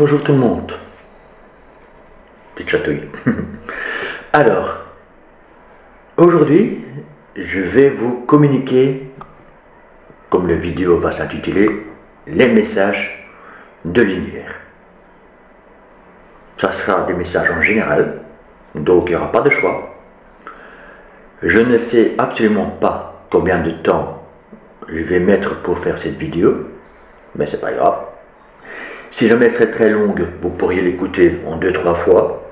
bonjour tout le monde. Petite chatouille. Alors, aujourd'hui, je vais vous communiquer, comme la vidéo va s'intituler, les messages de l'univers. Ça sera des messages en général, donc il n'y aura pas de choix. Je ne sais absolument pas combien de temps je vais mettre pour faire cette vidéo, mais c'est pas grave. Si jamais elle serait très longue, vous pourriez l'écouter en 2-3 fois.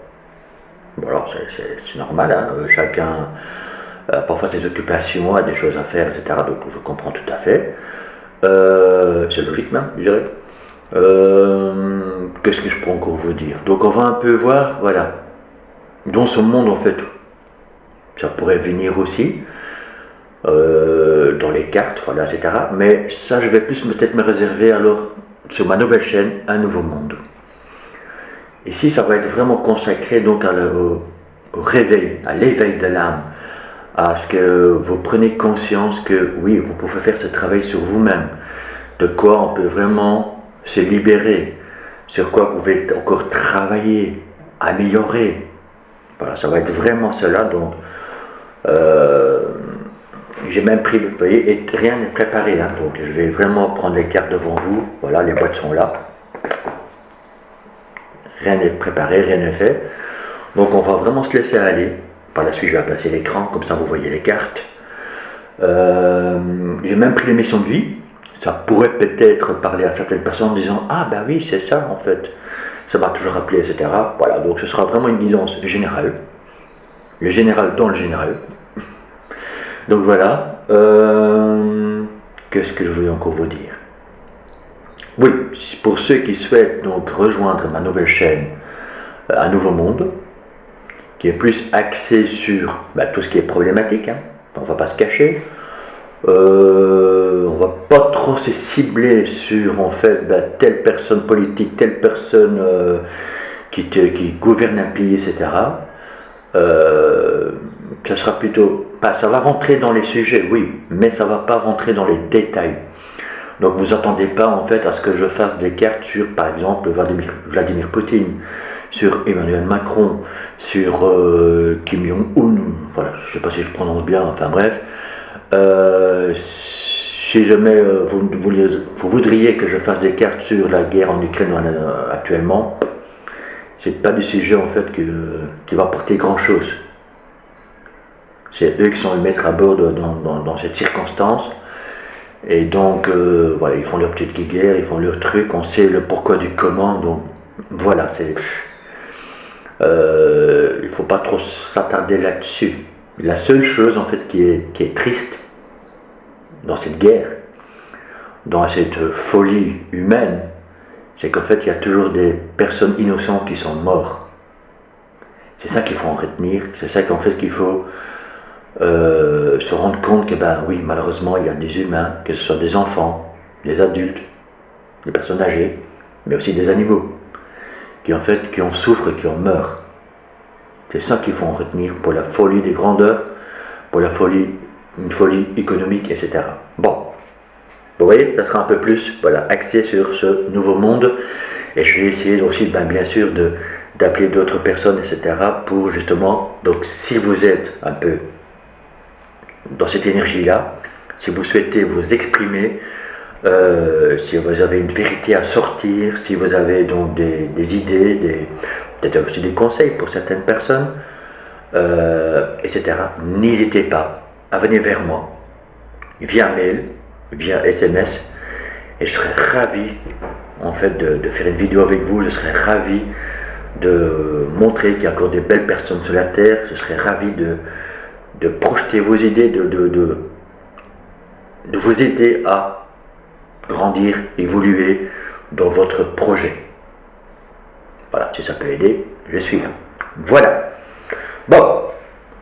Voilà, c'est normal, hein. Chacun a parfois ses occupations, a des choses à faire, etc. Donc je comprends tout à fait. C'est logique même, je dirais. Qu'est-ce que je peux encore vous dire? Donc on va un peu voir, voilà, dans ce monde en fait, ça pourrait venir aussi, dans les cartes, voilà, etc. Mais ça, je vais plus peut-être me réserver alors sur ma nouvelle chaîne, Un Nouveau Monde. Ici, ça va être vraiment consacré donc au réveil, à l'éveil de l'âme, à ce que vous preniez conscience que oui, vous pouvez faire ce travail sur vous-même, de quoi on peut vraiment se libérer, sur quoi vous pouvez encore travailler, améliorer. Voilà, ça va être vraiment cela. Donc, j'ai même pris, vous voyez, et rien n'est préparé, hein, donc je vais vraiment prendre les cartes devant vous. Voilà, les boîtes sont là. Rien n'est préparé, rien n'est fait. Donc on va vraiment se laisser aller. Par la suite, je vais placer l'écran, comme ça vous voyez les cartes. J'ai même pris les missions de vie. Ça pourrait peut-être parler à certaines personnes en disant « Ah ben oui, c'est ça en fait. Ça m'a toujours rappelé, etc. » Voilà, donc ce sera vraiment une guidance générale. Le général dans le général. Donc voilà. Qu'est-ce que je voulais encore vous dire? Oui, pour ceux qui souhaitent donc rejoindre ma nouvelle chaîne Un Nouveau Monde, qui est plus axée sur tout ce qui est problématique, hein, on ne va pas se cacher, on ne va pas trop se cibler sur en fait telle personne politique, telle personne qui gouverne un pays, etc. Ça sera plutôt, ça va rentrer dans les sujets, oui, mais ça ne va pas rentrer dans les détails. Donc vous attendez pas en fait à ce que je fasse des cartes sur par exemple Vladimir Poutine, sur Emmanuel Macron, sur Kim Jong-un, voilà, je ne sais pas si je prononce bien, enfin bref. Si jamais vous voudriez que je fasse des cartes sur la guerre en Ukraine actuellement, c'est pas du sujet en fait qui va porter grand chose. C'est eux qui sont les maîtres à bord dans cette circonstance. Et donc, voilà, ils font leur petite guerre, ils font leur truc, on sait le pourquoi du comment, donc voilà, il ne faut pas trop s'attarder là-dessus. La seule chose, en fait, qui est triste dans cette guerre, dans cette folie humaine, c'est qu'en fait, il y a toujours des personnes innocentes qui sont mortes. C'est ça qu'il faut en retenir, c'est ça qu'en fait qu'il faut se rendre compte que oui, malheureusement il y a des humains, que ce soit des enfants, des adultes, des personnes âgées, mais aussi des animaux, qui en souffrent et qui en meurent. C'est ça qu'il faut en retenir pour la folie des grandeurs, pour une folie économique, etc. Bon, vous voyez, ça sera un peu plus axé sur ce nouveau monde, et je vais essayer aussi bien sûr d'appeler d'autres personnes, etc. pour justement, donc si vous êtes un peu dans cette énergie-là, si vous souhaitez vous exprimer, si vous avez une vérité à sortir, si vous avez donc des idées, peut-être aussi des conseils pour certaines personnes, etc., n'hésitez pas à venir vers moi, via mail, via SMS, et je serai ravi en fait de faire une vidéo avec vous, je serai ravi de montrer qu'il y a encore des belles personnes sur la terre, je serai ravi de projeter vos idées, de vous aider à grandir, évoluer dans votre projet. Voilà, si ça peut aider, je suis là. Voilà. Bon,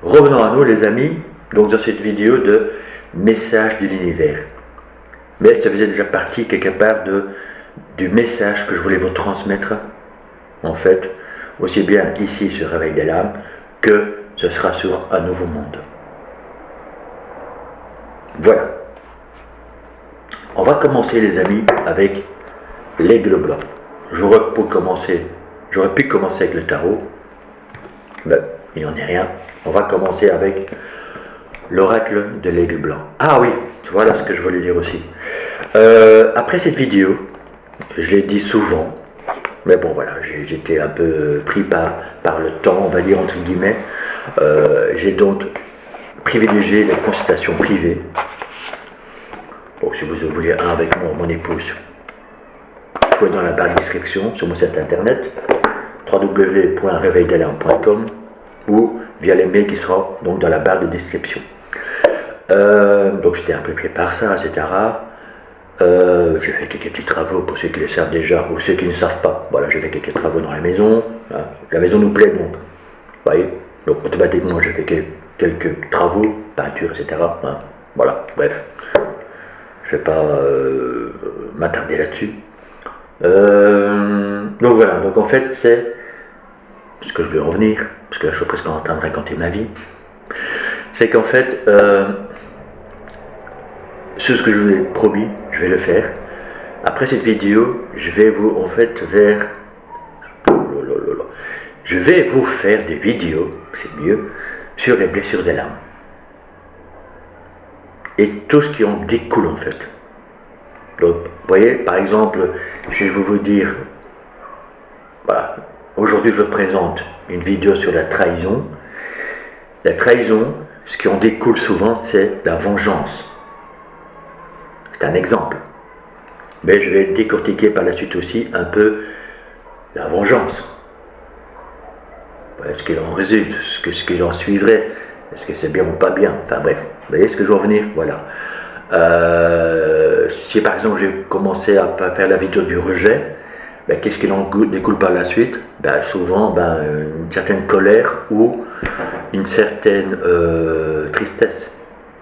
revenons à nous les amis, donc dans cette vidéo de message de l'univers. Mais ça faisait déjà partie quelque part du message que je voulais vous transmettre, en fait, aussi bien ici sur Réveil de l'âme, que ce sera sur Un Nouveau Monde. Voilà. On va commencer les amis avec l'aigle blanc. j'aurais pu commencer avec le tarot, mais il n'en est rien. On va commencer avec l'oracle de l'aigle blanc. Ah oui, voilà ce que je voulais dire aussi. Après cette vidéo, je l'ai dit souvent, mais bon voilà, j'étais un peu pris par le temps, on va dire entre guillemets. J'ai donc privilégié les consultations privées. Donc si vous voulez un avec mon épouse, soit dans la barre de description sur mon site internet www.reveildalarme.com ou via les mails qui seront donc dans la barre de description. Donc j'étais un peu pris par ça, etc. J'ai fait quelques petits travaux pour ceux qui le savent déjà ou ceux qui ne savent pas. Voilà, j'ai fait quelques travaux dans la maison. Hein. La maison nous plaît donc. Vous voyez, donc automatiquement j'ai fait quelques travaux, peinture, etc. Hein. Voilà, bref. Je ne vais pas m'attarder là-dessus. Donc voilà, donc en fait c'est ce que je veux en venir, parce que là je suis presque en train de raconter ma vie. C'est qu'en fait, ce que je vous ai promis, je vais le faire. Après cette vidéo, je vais vous en fait je vais vous faire des vidéos, c'est mieux, sur les blessures de l'âme. Et tout ce qui en découle en fait. Donc, vous voyez, par exemple, je vais vous dire, voilà, aujourd'hui je vous présente une vidéo sur la trahison. La trahison, ce qui en découle souvent, c'est la vengeance. C'est un exemple. Mais je vais décortiquer par la suite aussi un peu la vengeance. Voilà, ce qu'il en résulte, ce qu'il en suivrait, est-ce que c'est bien ou pas bien, enfin bref, vous voyez ce que je veux en venir, voilà. Si par exemple j'ai commencé à faire la vidéo du rejet, ben, qu'est-ce qu'il en découle par la suite? Ben, souvent une certaine colère ou une certaine tristesse.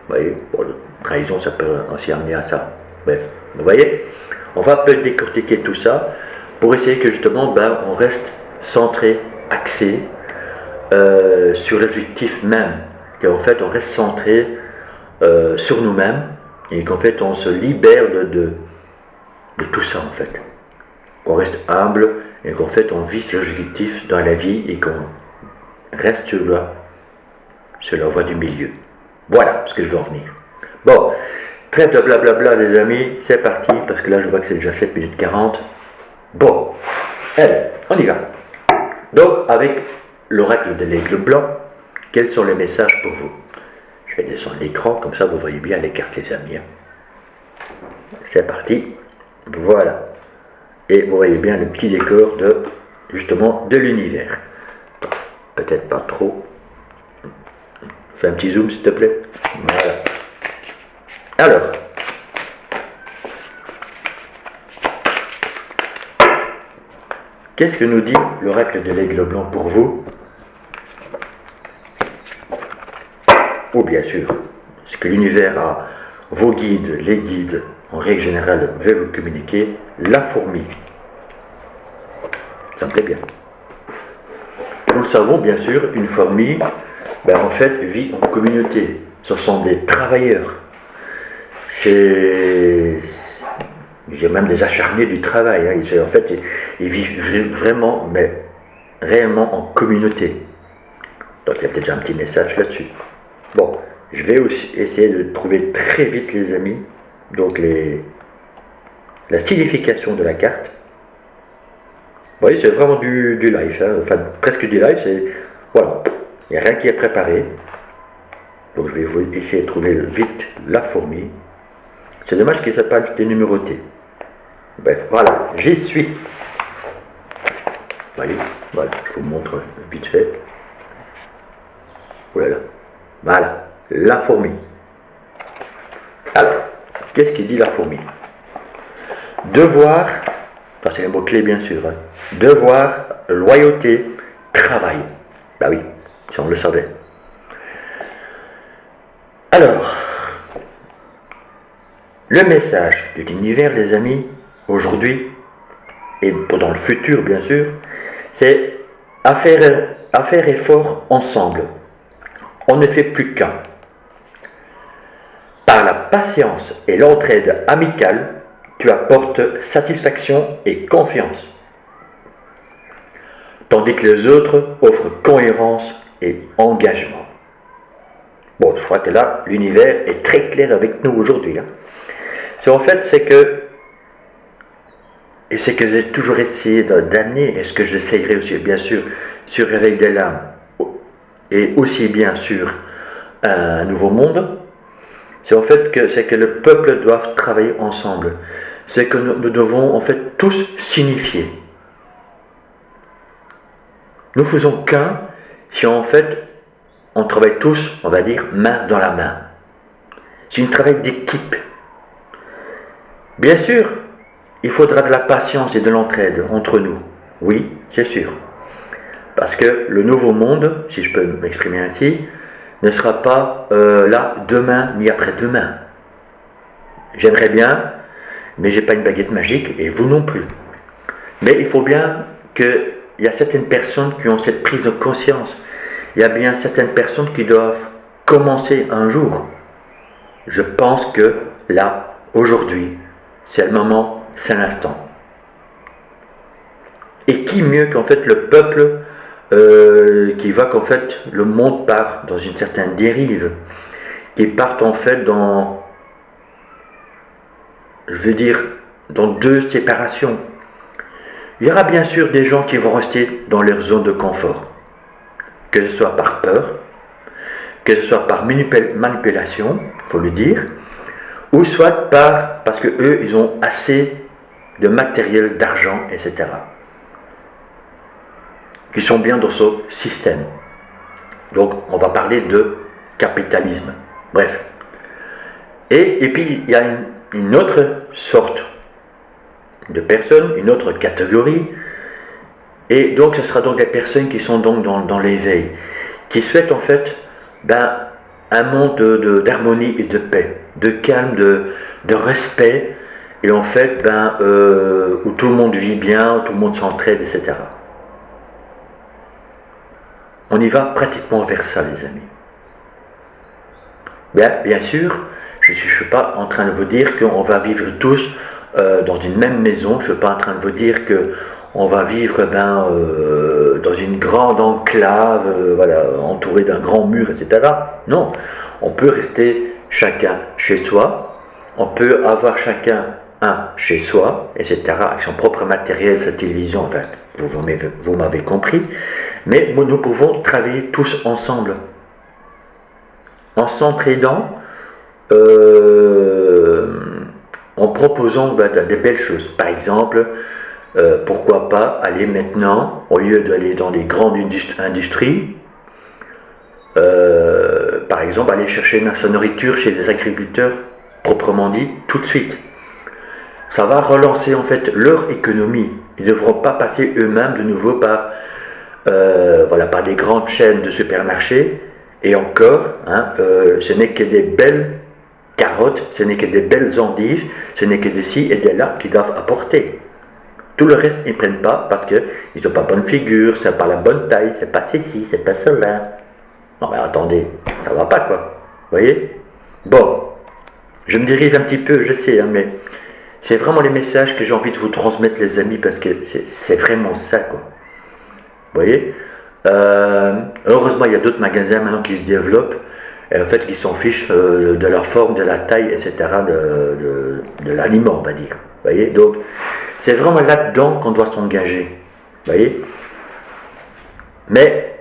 Vous voyez, bon, trahison ça peut aussi amener à ça. Bref, vous voyez, on va peut-être décortiquer tout ça pour essayer que justement on reste centré, axé sur l'objectif même, qu'en fait on reste centré sur nous-mêmes et qu'en fait on se libère de tout ça en fait, qu'on reste humble et qu'en fait on vise l'objectif dans la vie et qu'on reste sur la voie du milieu. Voilà ce que je veux en venir. Bon, trêve de blablabla les amis, c'est parti parce que là je vois que c'est déjà 7 minutes 40. Bon, allez, on y va. Donc avec l'oracle de l'aigle blanc, quels sont les messages pour vous? Je vais descendre l'écran, comme ça vous voyez bien les cartes les amis. C'est parti, voilà. Et vous voyez bien le petit décor justement de l'univers. Peut-être pas trop. Fais un petit zoom s'il te plaît. Voilà. Alors, qu'est-ce que nous dit l'oracle de l'aigle blanc pour vous? Ou bien sûr, ce que l'univers a, vos guides, les guides, en règle générale, veulent vous communiquer, la fourmi. Ça me plaît bien. Nous le savons, bien sûr, une fourmi, en fait, vit en communauté. Ce sont des travailleurs. J'ai même des acharnés du travail. Hein. En fait, ils vivent vraiment, mais réellement en communauté. Donc il y a peut-être un petit message là-dessus. Bon, je vais aussi essayer de trouver très vite les amis, donc la signification de la carte. Vous voyez, c'est vraiment du live, hein. Enfin presque du live, c'est voilà, il n'y a rien qui est préparé. Donc je vais essayer de trouver vite la fourmi. C'est dommage qu'il ne soit pas numéroté. Bref, voilà, j'y suis. Vous voyez, voilà, je vous montre vite fait. Voilà. Voilà, la fourmi. Alors, qu'est-ce qu'il dit la fourmi? Devoir, c'est les mots-clés bien sûr, hein. Devoir, loyauté, travail. Bah oui, ça on le savait. Alors, le message de l'univers, les amis, aujourd'hui, et dans le futur bien sûr, c'est à faire effort ensemble. On ne fait plus qu'un. Par la patience et l'entraide amicale, tu apportes satisfaction et confiance. tandis que les autres offrent cohérence et engagement. Bon, je crois que là, l'univers est très clair avec nous aujourd'hui. C'est que, et c'est que j'ai toujours essayé d'amener, et ce que j'essayerai aussi, bien sûr, sur Réveil des l'âme, et aussi bien sur un nouveau monde, c'est que le peuple doit travailler ensemble. C'est que nous devons en fait tous s'unifier. Nous faisons qu'un si en fait on travaille tous, on va dire, main dans la main. C'est un travail d'équipe. Bien sûr, il faudra de la patience et de l'entraide entre nous. Oui, c'est sûr. Parce que le nouveau monde, si je peux m'exprimer ainsi, ne sera pas là demain ni après-demain. J'aimerais bien, mais je n'ai pas une baguette magique, et vous non plus. Mais il faut bien qu'il y a certaines personnes qui ont cette prise de conscience. Il y a bien certaines personnes qui doivent commencer un jour. Je pense que là, aujourd'hui, c'est le moment, c'est l'instant. Et qui mieux qu'en fait le peuple qui voit qu'en fait le monde part dans une certaine dérive, qui part en fait dans, je veux dire, dans deux séparations. Il y aura bien sûr des gens qui vont rester dans leur zone de confort, que ce soit par peur, que ce soit par manipulation, il faut le dire, ou soit parce que eux, ils ont assez de matériel, d'argent, etc. Qui sont bien dans ce système. Donc, on va parler de capitalisme. Bref. Et puis, il y a une autre sorte de personnes, une autre catégorie. Et donc, ce sera donc les personnes qui sont donc dans l'éveil, qui souhaitent en fait un monde d'harmonie et de paix, de calme, de respect, et en fait, où tout le monde vit bien, où tout le monde s'entraide, etc. On y va pratiquement vers ça, les amis. Bien sûr, je ne suis pas en train de vous dire qu'on va vivre tous dans une même maison. Je ne suis pas en train de vous dire qu'on va vivre dans une grande enclave, entouré d'un grand mur, etc. Non, on peut rester chacun chez soi. On peut avoir chacun un chez soi, etc. Avec son propre matériel, sa télévision, enfin, vous m'avez compris. Mais nous pouvons travailler tous ensemble, en s'entraidant, en proposant des belles choses. Par exemple, pourquoi pas aller maintenant, au lieu d'aller dans les grandes industries, par exemple, aller chercher sa nourriture chez les agriculteurs, proprement dit, tout de suite. Ça va relancer en fait leur économie. Ils ne devront pas passer eux-mêmes de nouveau par des grandes chaînes de supermarchés. Et encore, ce n'est que des belles carottes, ce n'est que des belles endives, ce n'est que des ci et des là qu'ils doivent apporter. Tout le reste, ils ne prennent pas parce qu'ils n'ont pas bonne figure, c'est pas la bonne taille, c'est pas ceci, c'est pas cela. Non mais attendez, ça va pas quoi. Vous voyez? Bon, je me dérive un petit peu, je sais, mais c'est vraiment les messages que j'ai envie de vous transmettre, les amis, parce que c'est vraiment ça quoi. Vous voyez, heureusement, il y a d'autres magasins maintenant qui se développent, et en fait, qui s'en fichent de la forme, de la taille, etc., de l'aliment, on va dire. Vous voyez, donc, c'est vraiment là-dedans qu'on doit s'engager. Vous voyez, mais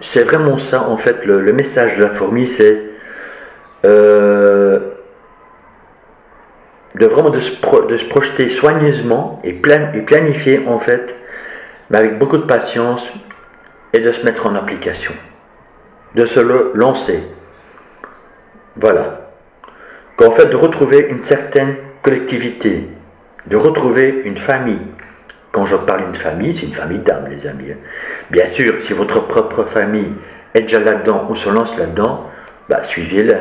c'est vraiment ça, en fait, le message de la fourmi, c'est de se projeter soigneusement et planifier, en fait, mais avec beaucoup de patience, et de se mettre en application, de se lancer. Voilà. Qu'en fait, de retrouver une certaine collectivité, de retrouver une famille. Quand je parle d'une famille, c'est une famille d'âme, les amis. Bien sûr, si votre propre famille est déjà là-dedans ou se lance là-dedans, suivez-le.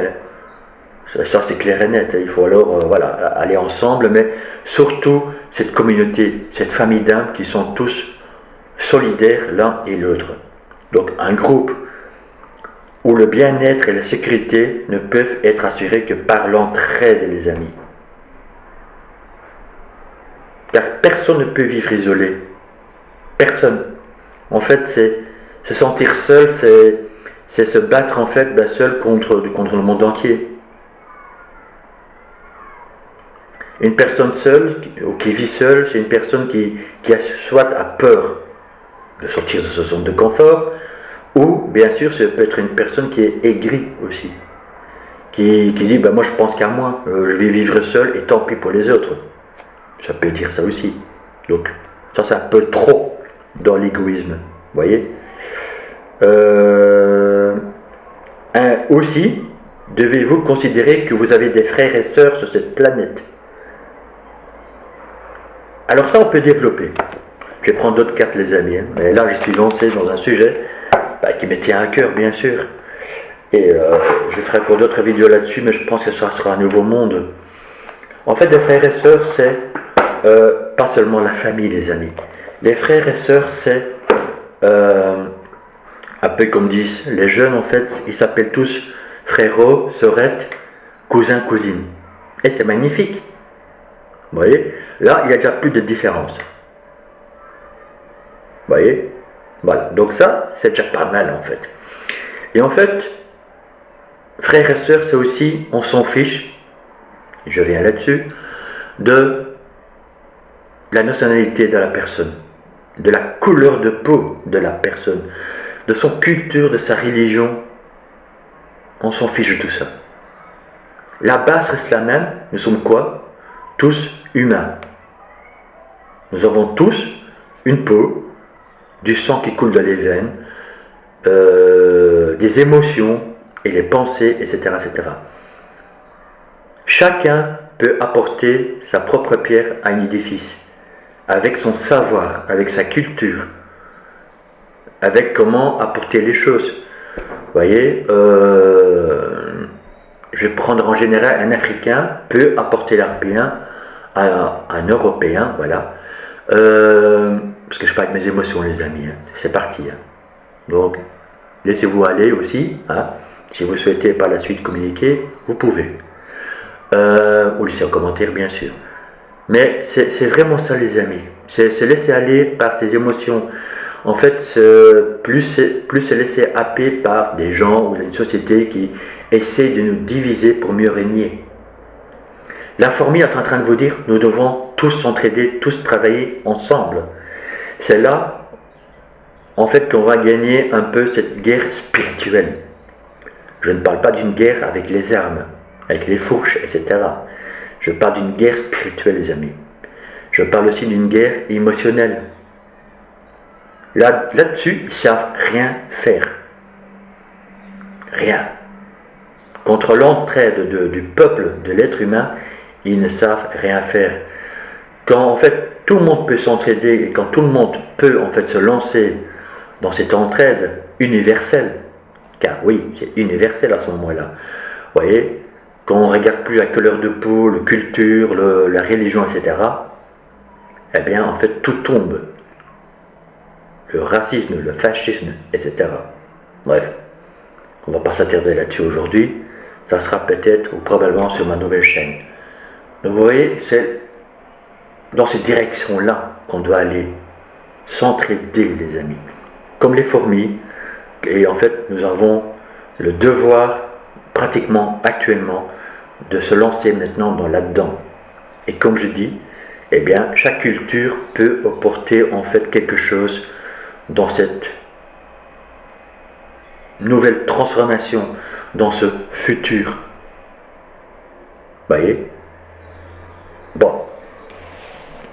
Ça, c'est clair et net. Il faut alors aller ensemble, mais surtout cette communauté, cette famille d'âme qui sont tous solidaires l'un et l'autre. Donc un groupe où le bien-être et la sécurité ne peuvent être assurés que par l'entraide, les amis. Car personne ne peut vivre isolé. Personne. En fait, c'est se sentir seul, c'est se battre en fait seul contre le monde entier. Une personne seule ou qui vit seule, c'est une personne qui soit a peur de sortir de sa zone de confort, ou bien sûr, ça peut être une personne qui est aigrie aussi, qui dit moi je pense qu'à moi, je vais vivre seul et tant pis pour les autres. Ça peut dire ça aussi. Donc ça c'est un peu trop dans l'égoïsme, vous voyez. Aussi, devez-vous considérer que vous avez des frères et sœurs sur cette planète. Alors ça on peut développer. Je vais prendre d'autres cartes les amis, mais là je suis lancé dans un sujet qui me tient à cœur bien sûr. Et je ferai encore d'autres vidéos là-dessus, mais je pense que ça sera un nouveau monde. En fait, les frères et sœurs, c'est pas seulement la famille, les amis. Les frères et sœurs, c'est un peu comme disent les jeunes, en fait, ils s'appellent tous frérot, sœurette, cousin, cousine. Et c'est magnifique. Vous voyez, là, il n'y a déjà plus de différence. Vous voyez, voilà. Donc ça, c'est déjà pas mal, en fait. Et en fait, frères et sœurs, c'est aussi, on s'en fiche, je viens là-dessus, de la nationalité de la personne, de la couleur de peau de la personne, de son culture, de sa religion. On s'en fiche de tout ça. La base reste la même. Nous sommes quoi? Tous humains. Nous avons tous une peau, du sang qui coule dans les veines, des émotions et les pensées, etc., etc. Chacun peut apporter sa propre pierre à un édifice, avec son savoir, avec sa culture, avec comment apporter les choses. Vous voyez, je vais prendre en général un Africain peut apporter l'art bien à un Européen, voilà. Parce que je parle avec mes émotions, les amis. C'est parti. Donc, laissez-vous aller aussi. Si vous souhaitez par la suite communiquer, vous pouvez. Ou laissez un commentaire, bien sûr. Mais c'est vraiment ça, les amis. C'est se laisser aller par ses émotions. En fait, plus se laisser happer par des gens ou une société qui essaie de nous diviser pour mieux régner. La formule est en train de vous dire, nous devons tous s'entraider, tous travailler ensemble. C'est là, en fait, qu'on va gagner un peu cette guerre spirituelle. Je ne parle pas d'une guerre avec les armes, avec les fourches, etc. Je parle d'une guerre spirituelle, les amis. Je parle aussi d'une guerre émotionnelle. Là-dessus, ils ne savent rien faire. Rien. Contre l'entraide du peuple, de l'être humain, ils ne savent rien faire. Quand en fait tout le monde peut s'entraider et quand tout le monde peut en fait se lancer dans cette entraide universelle, car oui, c'est universel à ce moment-là. Vous voyez, quand on ne regarde plus la couleur de peau, la culture, la religion, etc., eh bien en fait tout tombe. Le racisme, le fascisme, etc. Bref, on ne va pas s'attarder là-dessus aujourd'hui. Ça sera peut-être ou probablement sur ma nouvelle chaîne. Donc vous voyez, c'est dans cette direction-là qu'on doit aller s'entraider, les amis. Comme les fourmis. Et en fait, nous avons le devoir, pratiquement, actuellement, de se lancer maintenant là-dedans. Et comme je dis, eh bien, chaque culture peut apporter en fait quelque chose dans cette nouvelle transformation, dans ce futur. Vous voyez? Bon.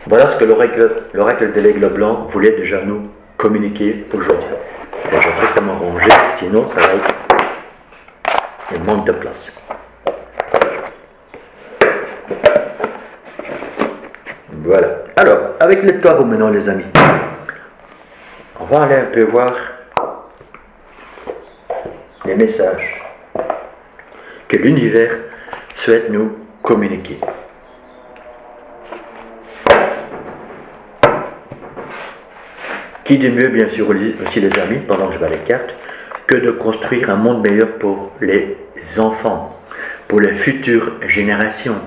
Voilà ce que l'oracle de l'aigle blanc voulait déjà nous communiquer aujourd'hui. Je vais comment ranger, sinon ça va être un manque de place. Voilà. Alors, avec les tarots maintenant, les amis, on va aller un peu voir les messages que l'univers souhaite nous communiquer. Qui de mieux, bien sûr, aussi les amis, pendant que je bats les cartes, que de construire un monde meilleur pour les enfants, pour les futures générations.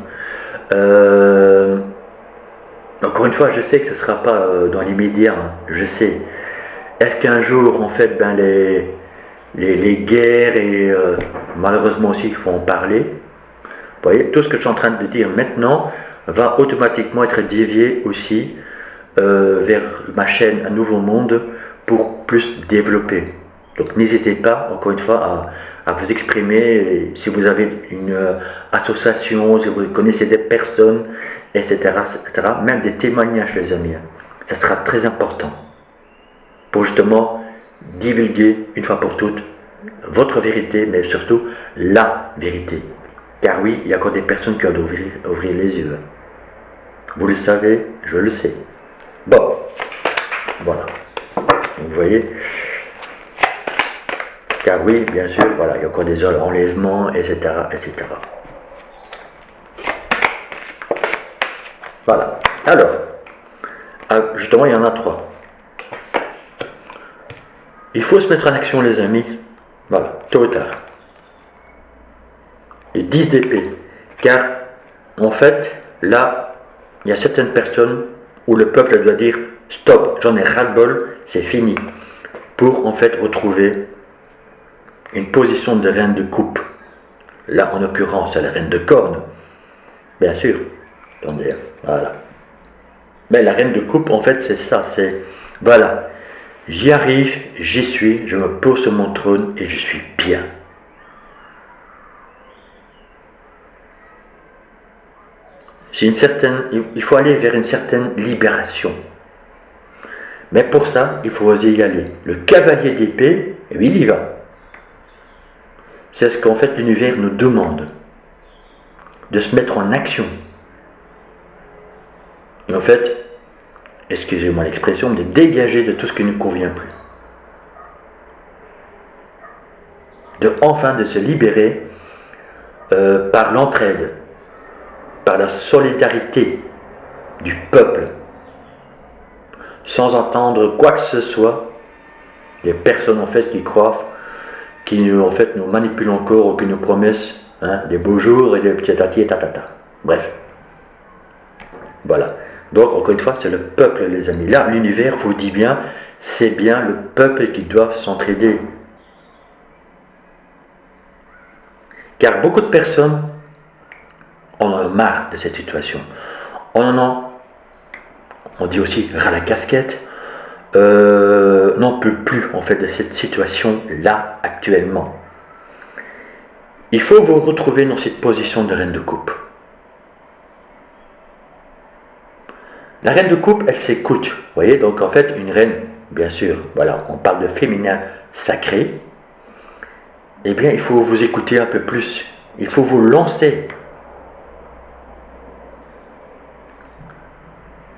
Encore une fois, je sais que ce ne sera pas dans l'immédiat, je sais. Est-ce qu'un jour, en fait, ben, les guerres et malheureusement aussi, il faut en parler. Vous voyez, tout ce que je suis en train de dire maintenant va automatiquement être dévié aussi vers ma chaîne Un Nouveau Monde pour plus développer. Donc n'hésitez pas, encore une fois, à vous exprimer. Et si vous avez une association, si vous connaissez des personnes, etc., etc., même des témoignages, les amis, ça sera très important pour justement divulguer une fois pour toutes votre vérité, mais surtout la vérité. Car oui, il y a encore des personnes qui doivent ouvrir les yeux. Vous le savez, je le sais. Bon, voilà. Vous voyez. Car oui, bien sûr, voilà, il y a encore des enlèvements, etc., etc. Voilà. Alors, justement, il y en a 3. Il faut se mettre en action, les amis. Voilà, tôt ou tard. Et 10 d'épée. Car, en fait, là, il y a certaines personnes où le peuple doit dire stop, j'en ai ras-le-bol, c'est fini. Pour, en fait, retrouver une position de reine de coupe. Là, en l'occurrence, c'est la reine de corne. Bien sûr. Attendez, voilà. Mais la reine de coupe, en fait, c'est ça. C'est, voilà. J'y arrive, j'y suis, je me pose sur mon trône et je suis bien. Il faut aller vers une certaine libération. Mais pour ça, il faut oser y aller. Le cavalier d'épée, oui, il y va. C'est ce qu'en fait l'univers nous demande. De se mettre en action. Et en fait, excusez-moi l'expression, de dégager de tout ce qui ne convient plus. De se libérer par l'entraide, par la solidarité du peuple, sans entendre quoi que ce soit, les personnes en fait qui croient, qui en fait nous manipulent encore ou qui nous promettent des beaux jours et des petits tati et tatata. Bref. Voilà. Donc, encore une fois, c'est le peuple, les amis. Là, l'univers vous dit bien, c'est bien le peuple qui doit s'entraider. Car beaucoup de personnes en ont marre de cette situation. On dit aussi ras la casquette, n'en peut plus en fait de cette situation-là actuellement. Il faut vous retrouver dans cette position de reine de coupe. La reine de coupe, elle s'écoute. Vous voyez, donc en fait, une reine, bien sûr, voilà, on parle de féminin sacré. Eh bien, il faut vous écouter un peu plus. Il faut vous lancer.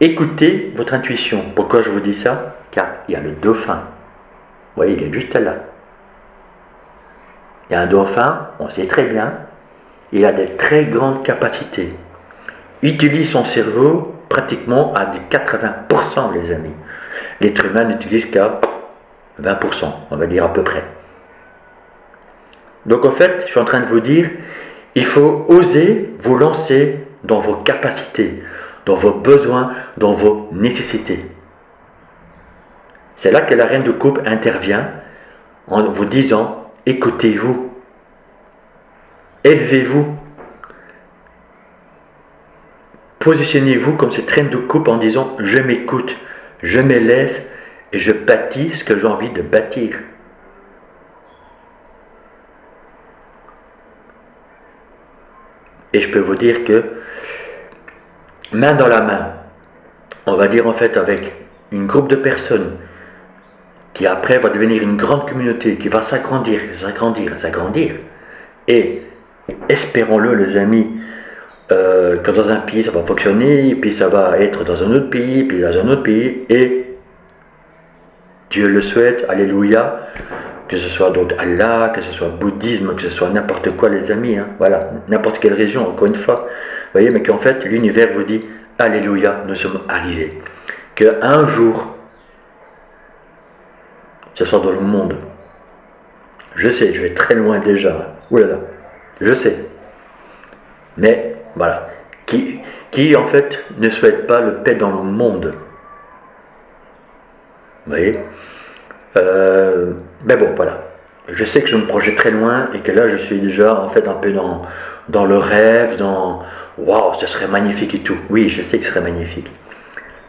Écoutez votre intuition. Pourquoi je vous dis ça? Car il y a le dauphin. Vous voyez, il est juste là. Il y a un dauphin, on sait très bien, il a des très grandes capacités. Il utilise son cerveau pratiquement à 80%, les amis. L'être humain n'utilise qu'à 20%, on va dire à peu près. Donc en fait, je suis en train de vous dire, il faut oser vous lancer dans vos capacités, dans vos besoins, dans vos nécessités. C'est là que la reine de coupe intervient en vous disant, écoutez-vous, élevez-vous, positionnez-vous comme cette reine de coupe en disant, je m'écoute, je m'élève et je bâtis ce que j'ai envie de bâtir. Et je peux vous dire que, main dans la main, on va dire en fait avec une groupe de personnes qui après va devenir une grande communauté, qui va s'agrandir, s'agrandir, s'agrandir. Et espérons-le les amis, que dans un pays ça va fonctionner, puis ça va être dans un autre pays, puis dans un autre pays, et Dieu le souhaite, alléluia, que ce soit donc Allah, que ce soit bouddhisme, que ce soit n'importe quoi les amis, voilà, n'importe quelle région, encore une fois, vous voyez, mais qu'en fait l'univers vous dit, alléluia, nous sommes arrivés, qu'un jour, ce soit dans le monde, je sais, je vais très loin déjà, oulala, je sais, mais voilà, qui en fait ne souhaite pas le paix dans le monde, vous voyez, Mais bon, voilà. Je sais que je me projette très loin et que là, je suis déjà en fait un peu dans le rêve, dans waouh, ce serait magnifique et tout. Oui, je sais que ce serait magnifique.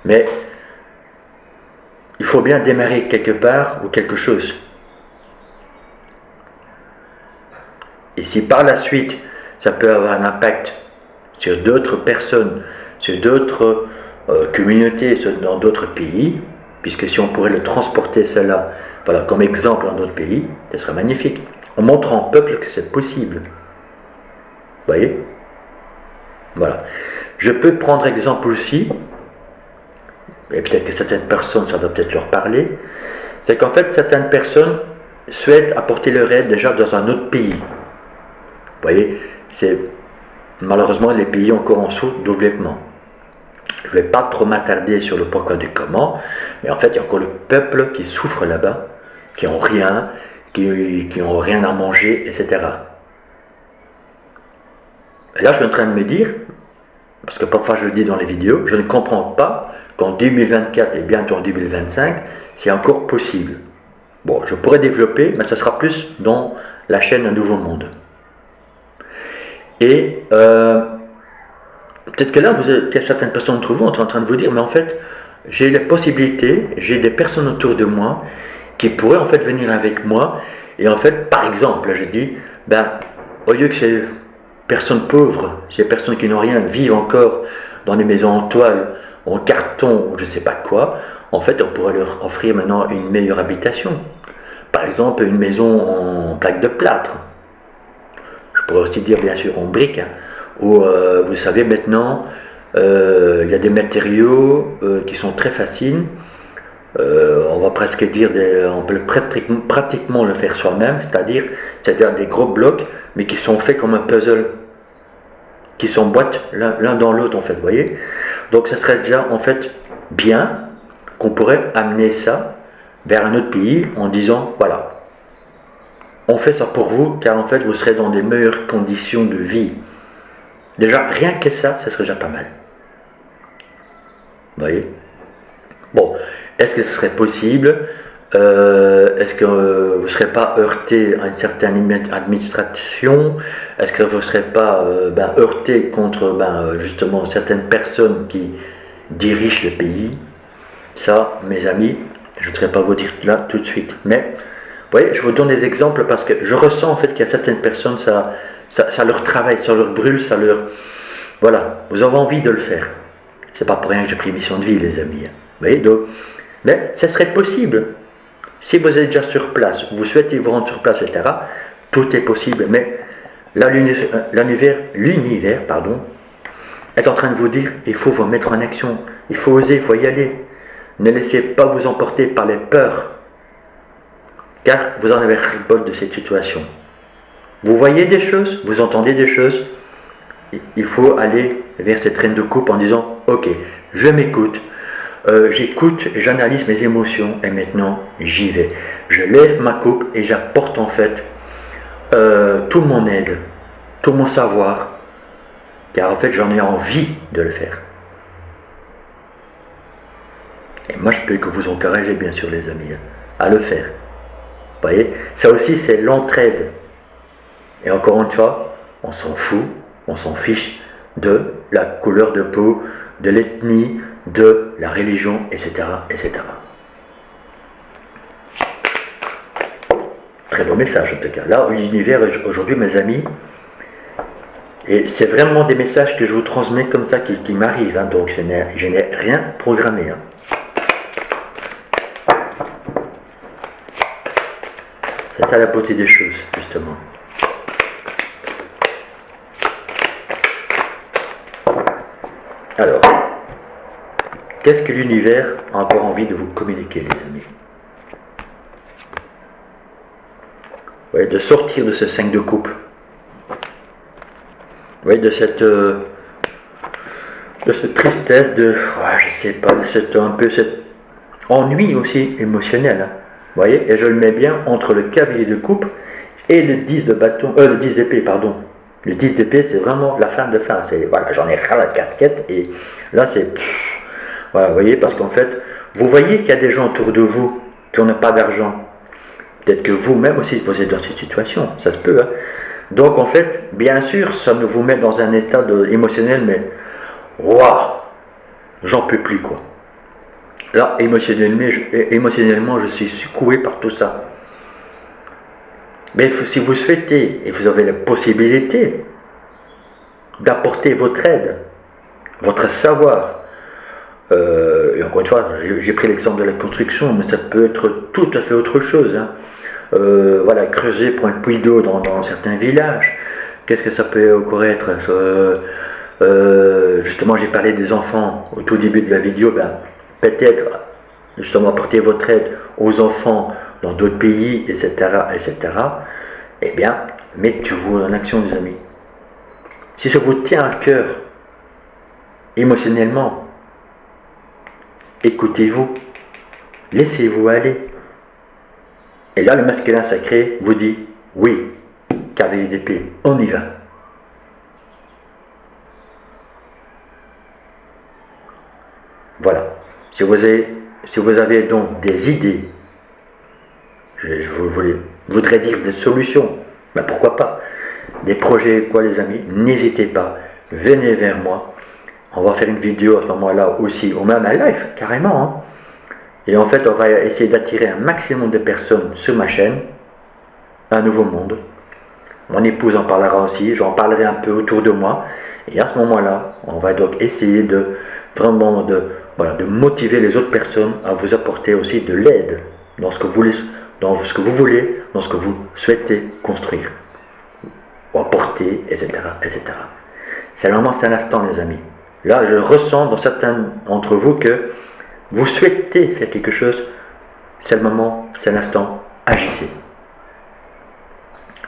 Mais il faut bien démarrer quelque part ou quelque chose. Et si par la suite, ça peut avoir un impact sur d'autres personnes, sur d'autres communautés, dans d'autres pays, puisque si on pourrait le transporter cela, voilà, comme exemple dans d'autres pays, ce serait magnifique. En montrant au peuple que c'est possible. Vous voyez? Voilà. Je peux prendre exemple aussi, et peut-être que certaines personnes, ça va peut-être leur parler, c'est qu'en fait, certaines personnes souhaitent apporter leur aide déjà dans un autre pays. Vous voyez, c'est malheureusement les pays encore en sous-développement. Je ne vais pas trop m'attarder sur le pourquoi du comment, mais en fait, il y a encore le peuple qui souffre là-bas, qui n'ont rien, qui n'ont rien à manger, etc. Et là, je suis en train de me dire, parce que parfois je le dis dans les vidéos, je ne comprends pas qu'en 2024 et bientôt en 2025, c'est encore possible. Bon, je pourrais développer, mais ce sera plus dans la chaîne Un Nouveau Monde. Et peut-être que là, certaines personnes d'entre vous sont en train de vous dire, mais en fait, j'ai les possibilités, j'ai des personnes autour de moi qui pourraient en fait venir avec moi. Et en fait, par exemple, je dis, ben, au lieu que ces personnes pauvres, ces personnes qui n'ont rien, vivent encore dans des maisons en toile, en carton, ou je ne sais pas quoi, en fait, on pourrait leur offrir maintenant une meilleure habitation. Par exemple, une maison en plaque de plâtre. Je pourrais aussi dire, bien sûr, en briques, hein, où, vous savez, maintenant, il y a des matériaux qui sont très faciles. On va presque dire, on peut pratiquement le faire soi-même, c'est-à-dire des gros blocs, mais qui sont faits comme un puzzle, qui s'emboîtent l'un dans l'autre, en fait, vous voyez. Donc, ça serait déjà, en fait, bien qu'on pourrait amener ça vers un autre pays en disant, voilà, on fait ça pour vous, car en fait, vous serez dans des meilleures conditions de vie. Déjà, rien que ça serait déjà pas mal. Vous voyez? Bon, est-ce que ce serait possible? Est-ce que vous ne serez pas heurté à une certaine administration? Est-ce que vous ne serez pas heurté contre justement certaines personnes qui dirigent le pays? Ça, mes amis, je ne saurais pas vous dire là tout de suite. Mais, vous voyez, je vous donne des exemples parce que je ressens en fait qu'il y a certaines personnes, ça leur travaille, ça leur brûle, ça leur... Voilà, vous avez envie de le faire. C'est pas pour rien que j'ai pris mission de vie, les amis. Vous voyez, donc... Mais ça serait possible. Si vous êtes déjà sur place, vous souhaitez vous rendre sur place, etc., tout est possible. Mais là, l'univers, est en train de vous dire, il faut vous mettre en action. Il faut oser, il faut y aller. Ne laissez pas vous emporter par les peurs. Car vous en avez ras-le-bol de cette situation. Vous voyez des choses, vous entendez des choses. Il faut aller vers cette reine de coupe en disant, ok, je m'écoute. J'écoute, j'analyse mes émotions et maintenant j'y vais. Je lève ma coupe et j'apporte en fait toute mon aide, tout mon savoir, car en fait j'en ai envie de le faire. Et moi je peux que vous encourager bien sûr les amis à le faire. Vous voyez, ça aussi c'est l'entraide. Et encore une fois, on s'en fout, on s'en fiche de la couleur de peau, de l'ethnie, de la religion, etc., etc. Très beau message en tout cas. Là, l'univers aujourd'hui, mes amis, et c'est vraiment des messages que je vous transmets comme ça, qui m'arrivent, hein, donc je n'ai rien programmé. Hein. C'est ça la beauté des choses, justement. Alors, qu'est-ce que l'univers a encore envie de vous communiquer, les amis? Ouais, de sortir de ce 5 de coupe. Ouais, de cette tristesse, je sais pas, de cet ennui aussi émotionnel. Hein. Vous voyez, et je le mets bien entre le cavalier de coupe et le 10 de bâton, le 10 d'épée, pardon. Le 10 d'épée, c'est vraiment la fin de fin. Voilà, j'en ai ras la casquette et là, c'est... Voilà, vous voyez, parce qu'en fait, vous voyez qu'il y a des gens autour de vous qui n'ont pas d'argent. Peut-être que vous-même aussi, vous êtes dans cette situation, ça se peut. Hein. Donc en fait, bien sûr, ça nous vous met dans un état émotionnel, mais waouh, j'en peux plus quoi. Là, émotionnellement, je suis secoué par tout ça. Mais si vous souhaitez et vous avez la possibilité d'apporter votre aide, votre savoir, et encore une fois, j'ai pris l'exemple de la construction, mais ça peut être tout à fait autre chose. Hein. Voilà, creuser pour un puits d'eau dans certains villages. Qu'est-ce que ça peut encore être justement, j'ai parlé des enfants au tout début de la vidéo. Ben, peut-être justement apporter votre aide aux enfants dans d'autres pays, etc., etc. Eh bien, mettez-vous en action, les amis. Si ça vous tient à cœur, émotionnellement, écoutez-vous, laissez-vous aller. Et là, le masculin sacré vous dit, oui, cavalier d'épée, on y va. Voilà. Si vous avez donc des idées, je voudrais dire des solutions, ben pourquoi pas, des projets, quoi les amis, n'hésitez pas, venez vers moi. On va faire une vidéo à ce moment-là aussi, ou même un live, carrément. Hein. Et en fait, on va essayer d'attirer un maximum de personnes sur ma chaîne, un nouveau monde. Mon épouse en parlera aussi, j'en parlerai un peu autour de moi. Et à ce moment-là, on va donc essayer de vraiment de motiver les autres personnes à vous apporter aussi de l'aide dans ce que vous voulez, dans ce que vous souhaitez construire, ou apporter, etc., etc. C'est le moment, c'est l'instant, les amis. Là, je ressens dans certains d'entre vous que vous souhaitez faire quelque chose. C'est le moment, c'est l'instant, agissez.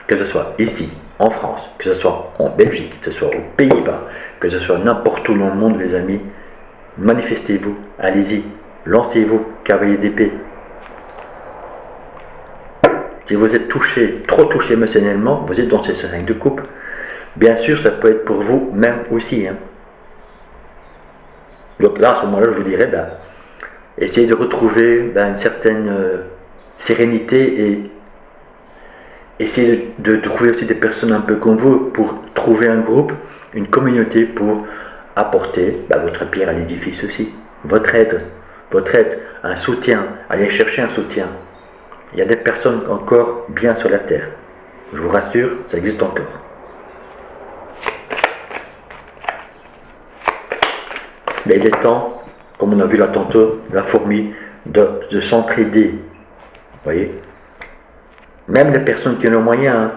Que ce soit ici, en France, que ce soit en Belgique, que ce soit aux Pays-Bas, que ce soit n'importe où dans le monde, les amis, manifestez-vous, allez-y, lancez-vous, cavalier d'épée. Si vous êtes touché, trop touché émotionnellement, vous êtes dans ces 5 de coupe, bien sûr, ça peut être pour vous même aussi. Hein. Donc là, à ce moment-là, je vous dirais, essayez de retrouver une certaine sérénité et essayez de trouver aussi des personnes un peu comme vous pour trouver un groupe, une communauté pour apporter votre pierre à l'édifice aussi. Votre aide, un soutien, allez chercher un soutien. Il y a des personnes encore bien sur la terre. Je vous rassure, ça existe encore. Mais il est temps, comme on a vu là tantôt, la fourmi, de s'entraider. Vous voyez? Même les personnes qui ont les moyens, hein,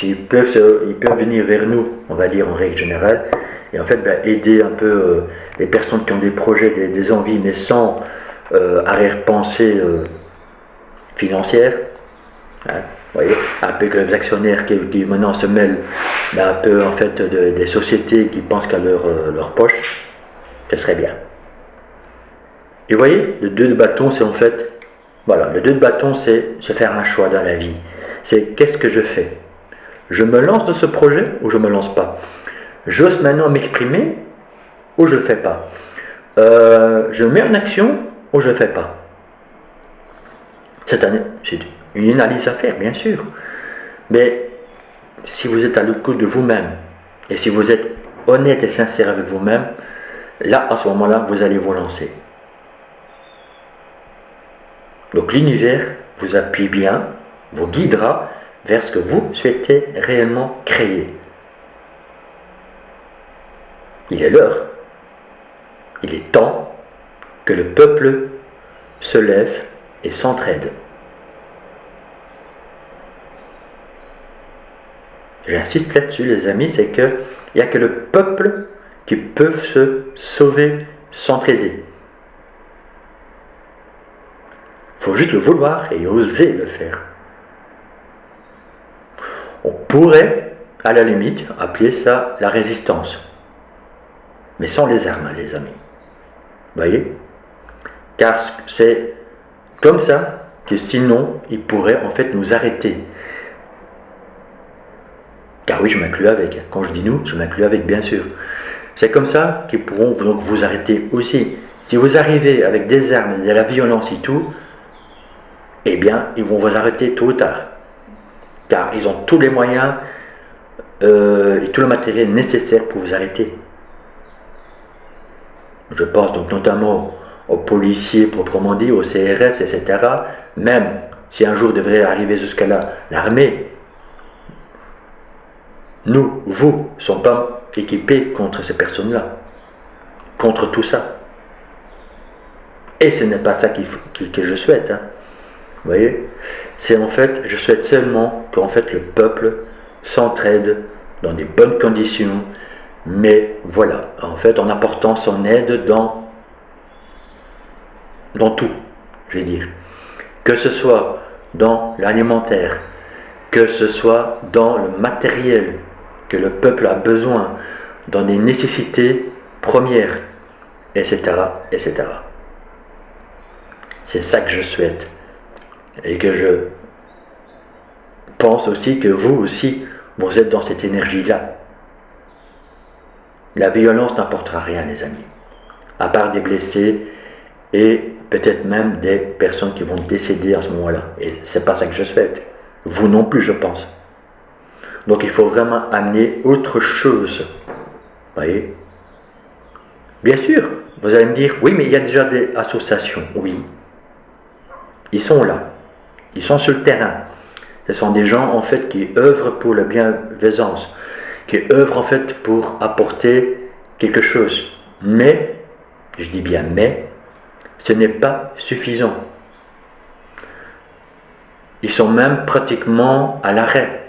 ils peuvent venir vers nous, on va dire en règle générale, et en fait aider un peu les personnes qui ont des projets, des envies, mais sans arrière-pensée financière. Hein, vous voyez, un peu que les actionnaires qui maintenant se mêlent un peu en fait des sociétés qui pensent qu'à leur poche, ce serait bien. Et vous voyez, le 2 de bâton, c'est en fait, voilà, le 2 de bâton, c'est se faire un choix dans la vie. C'est qu'est-ce que je fais? Je me lance dans ce projet ou je ne me lance pas? J'ose maintenant m'exprimer ou je ne le fais pas? Je mets en action ou je ne le fais pas? C'est une analyse à faire, bien sûr. Mais si vous êtes à l'écoute de vous-même et si vous êtes honnête et sincère avec vous-même, là, à ce moment-là, vous allez vous lancer. Donc l'univers vous appuie bien, vous guidera vers ce que vous souhaitez réellement créer. Il est l'heure, il est temps que le peuple se lève et s'entraide. J'insiste là-dessus, les amis, c'est qu'il n'y a que le peuple qui peut se sauver, s'entraider. Il faut juste le vouloir et oser le faire. On pourrait, à la limite, appeler ça la résistance. Mais sans les armes, les amis. Vous voyez? Car c'est comme ça que sinon, ils pourraient en fait nous arrêter. Car oui, je m'inclus avec. Quand je dis nous, je m'inclus avec, bien sûr. C'est comme ça qu'ils pourront donc vous arrêter aussi. Si vous arrivez avec des armes, de la violence et tout, eh bien, ils vont vous arrêter tôt ou tard. Car ils ont tous les moyens et tout le matériel nécessaire pour vous arrêter. Je pense donc notamment aux policiers proprement dit, aux CRS, etc. Même si un jour devrait arriver jusqu'à là, l'armée, nous, vous, ne sommes pas équipés contre ces personnes-là, contre tout ça. Et ce n'est pas ça que je souhaite. Hein. Vous voyez, c'est en fait, je souhaite seulement qu'en fait le peuple s'entraide dans des bonnes conditions, mais voilà, en fait en apportant son aide dans tout, je vais dire. Que ce soit dans l'alimentaire, que ce soit dans le matériel que le peuple a besoin, dans des nécessités premières, etc., etc. C'est ça que je souhaite. Et que je pense aussi que vous aussi, vous êtes dans cette énergie-là. La violence n'apportera rien, les amis. À part des blessés et peut-être même des personnes qui vont décéder à ce moment-là. Et c'est pas ça que je souhaite. Vous non plus, je pense. Donc il faut vraiment amener autre chose. Vous voyez ? Bien sûr, vous allez me dire, oui, mais il y a déjà des associations. Oui. Ils sont là. Ils sont sur le terrain. Ce sont des gens en fait qui œuvrent pour la bienfaisance, qui œuvrent en fait pour apporter quelque chose. Mais, je dis bien mais, ce n'est pas suffisant. Ils sont même pratiquement à l'arrêt.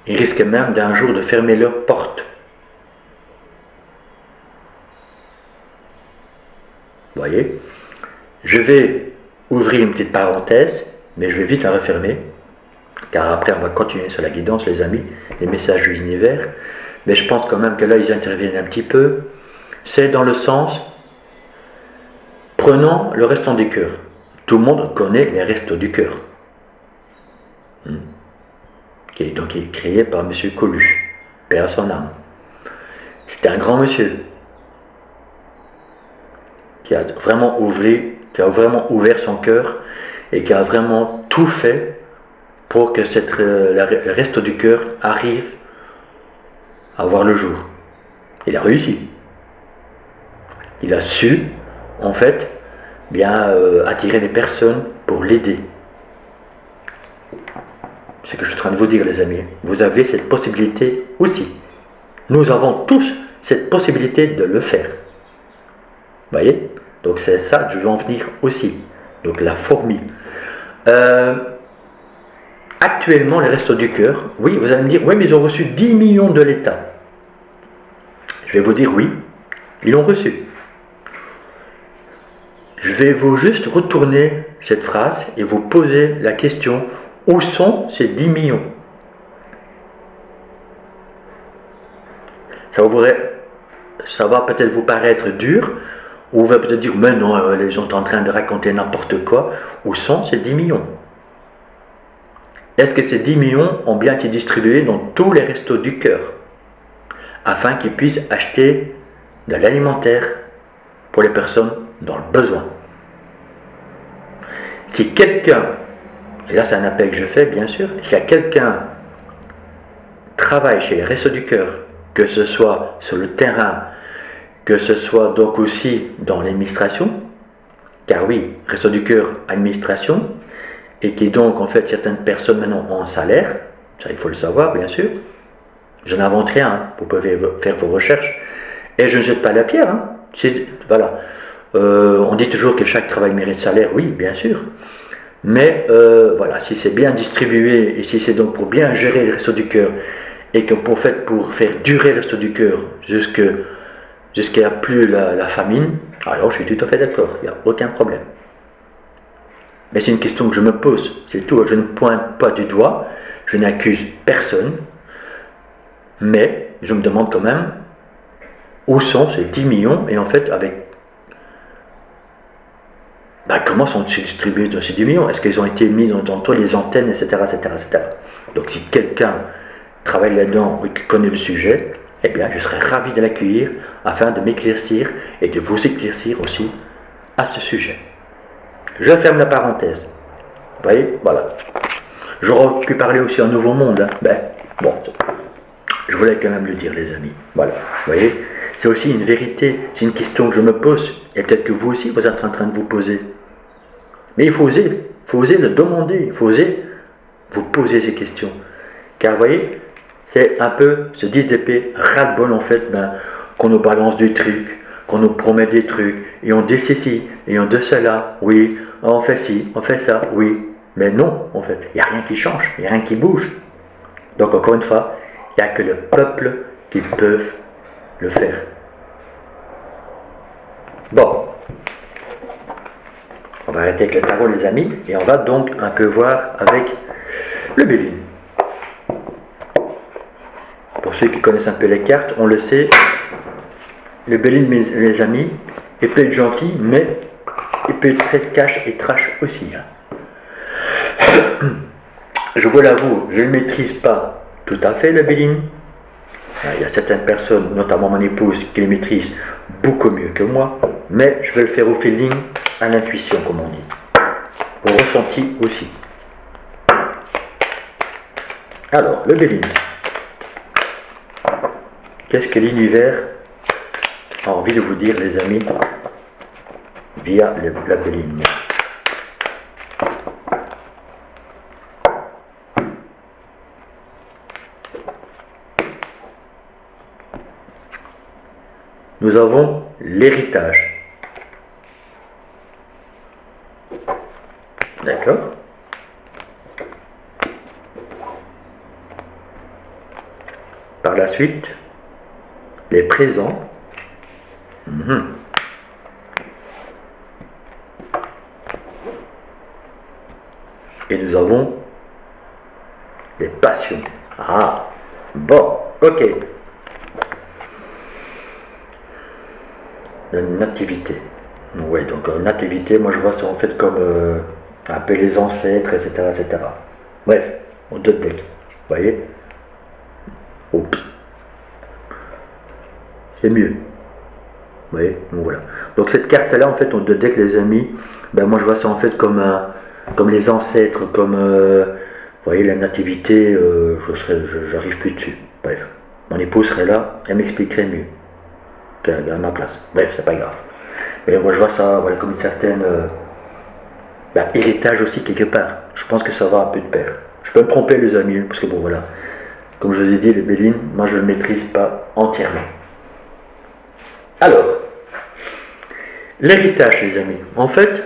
Ils risquent même d'un jour de fermer leurs portes. Vous voyez ? Je vais ouvrir une petite parenthèse, mais je vais vite la refermer, car après on va continuer sur la guidance, les amis, les messages de l'univers. Mais je pense quand même que là ils interviennent un petit peu. C'est dans le sens, prenons le restant du cœur. Tout le monde connaît les restos du cœur. Qui est créé par M. Coluche, paix à son âme. C'était un grand monsieur qui a vraiment ouvert son cœur et qui a vraiment tout fait pour que le reste du cœur arrive à voir le jour. Il a réussi. Il a su, en fait, bien attirer des personnes pour l'aider. C'est ce que je suis en train de vous dire, les amis. Vous avez cette possibilité aussi. Nous avons tous cette possibilité de le faire. Vous voyez ? Donc c'est ça que je veux en venir aussi. Donc la fourmi. Actuellement, les Restos du Cœur, oui, vous allez me dire, oui, mais ils ont reçu 10 millions de l'État. Je vais vous dire oui, ils l'ont reçu. Je vais vous juste retourner cette phrase et vous poser la question, où sont ces 10 millions ? Ça va peut-être vous paraître dur, ou vous va peut-être dire, mais non, ils sont en train de raconter n'importe quoi. Où sont ces 10 millions ? Est-ce que ces 10 millions ont bien été distribués dans tous les restos du cœur, afin qu'ils puissent acheter de l'alimentaire pour les personnes dans le besoin ? Si quelqu'un, et là c'est un appel que je fais bien sûr, s'il y a quelqu'un travaille chez les Restos du Cœur, que ce soit sur le terrain, que ce soit donc aussi dans l'administration, car oui, Restos du Cœur, administration, et qui donc en fait certaines personnes maintenant ont un salaire, ça il faut le savoir bien sûr, je n'invente rien, hein. Vous pouvez faire vos recherches, et je ne jette pas la pierre, hein. Voilà. On dit toujours que chaque travail mérite salaire, oui bien sûr, mais voilà, si c'est bien distribué, et si c'est donc pour bien gérer les Restos du Cœur, et que pour faire durer les Restos du Cœur jusqu'à plus la famine, alors je suis tout à fait d'accord, il n'y a aucun problème. Mais c'est une question que je me pose, c'est tout. Je ne pointe pas du doigt, je n'accuse personne, mais je me demande quand même où sont ces 10 millions et en fait comment sont-ils distribués dans ces 10 millions ? Est-ce qu'ils ont été mis dans toutes les antennes, etc., etc., etc. Donc si quelqu'un travaille là-dedans ou qui connaît le sujet, eh bien je serais ravi de l'accueillir afin de m'éclaircir et de vous éclaircir aussi à ce sujet. Je ferme la parenthèse. Vous voyez, voilà. J'aurais pu parler aussi en nouveau monde, hein. Ben, bon, je voulais quand même le dire, les amis. Voilà, vous voyez, c'est aussi une vérité, c'est une question que je me pose, et peut-être que vous aussi, vous êtes en train de vous poser. Mais il faut oser le demander, il faut oser vous poser ces questions. Car vous voyez, c'est un peu ce 10 d'épée ras-le-bol en fait, ben, qu'on nous balance des trucs, qu'on nous promet des trucs, et on dit ceci, et on dit cela, oui, on fait ci, on fait ça, oui. Mais non, en fait, il n'y a rien qui change, il n'y a rien qui bouge. Donc encore une fois, il n'y a que le peuple qui peut le faire. Bon, on va arrêter avec le tarot les amis, et on va donc un peu voir avec le Béline. Pour ceux qui connaissent un peu les cartes, on le sait, le Béline, les amis, il peut être gentil, mais il peut être très cash et trash aussi. Je vous l'avoue, je ne maîtrise pas tout à fait le Béline. Il y a certaines personnes, notamment mon épouse, qui le maîtrisent beaucoup mieux que moi, mais je vais le faire au feeling, à l'intuition, comme on dit. Au ressenti aussi. Alors, le Béline. Qu'est-ce que l'univers a envie de vous dire, les amis, via la Béline? Nous avons l'héritage. D'accord? Par la suite, les présents. Et nous avons les passions. Ah, bon, ok. La nativité. Oui, donc nativité, moi je vois ça en fait comme un peu les ancêtres, etc. etc. Bref, on deux decks. Vous voyez? Oh. C'est mieux. Vous voyez? Donc voilà. Donc cette carte-là, en fait, on deux decks, les amis, ben moi je vois ça en fait comme les ancêtres, comme vous voyez, la nativité, j'arrive plus dessus. Bref. Mon épouse serait là, elle m'expliquerait mieux à ma place. Bref, c'est pas grave. Mais moi je vois ça voilà, comme une certaine héritage aussi quelque part. Je pense que ça va un peu de pair. Je peux me tromper les amis, parce que bon voilà, comme je vous ai dit, les Bélines, moi je ne le maîtrise pas entièrement. Alors, l'héritage les amis. En fait,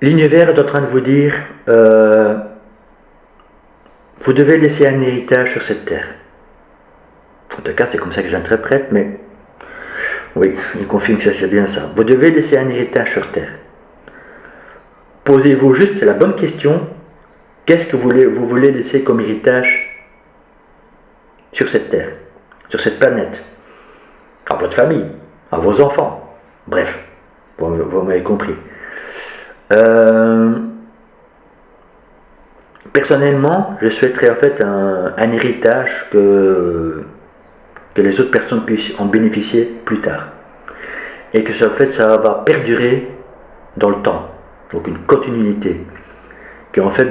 l'univers est en train de vous dire, vous devez laisser un héritage sur cette terre. En tout cas, c'est comme ça que j'interprète, mais oui, il confirme que c'est bien ça. Vous devez laisser un héritage sur terre. Posez-vous juste la bonne question. Qu'est-ce que vous voulez laisser comme héritage sur cette terre, sur cette planète, à votre famille, à vos enfants? Bref, vous m'avez compris. Personnellement, je souhaiterais en fait un héritage que les autres personnes puissent en bénéficier plus tard. Et que ça, en fait, ça va perdurer dans le temps. Donc une continuité. Que en fait,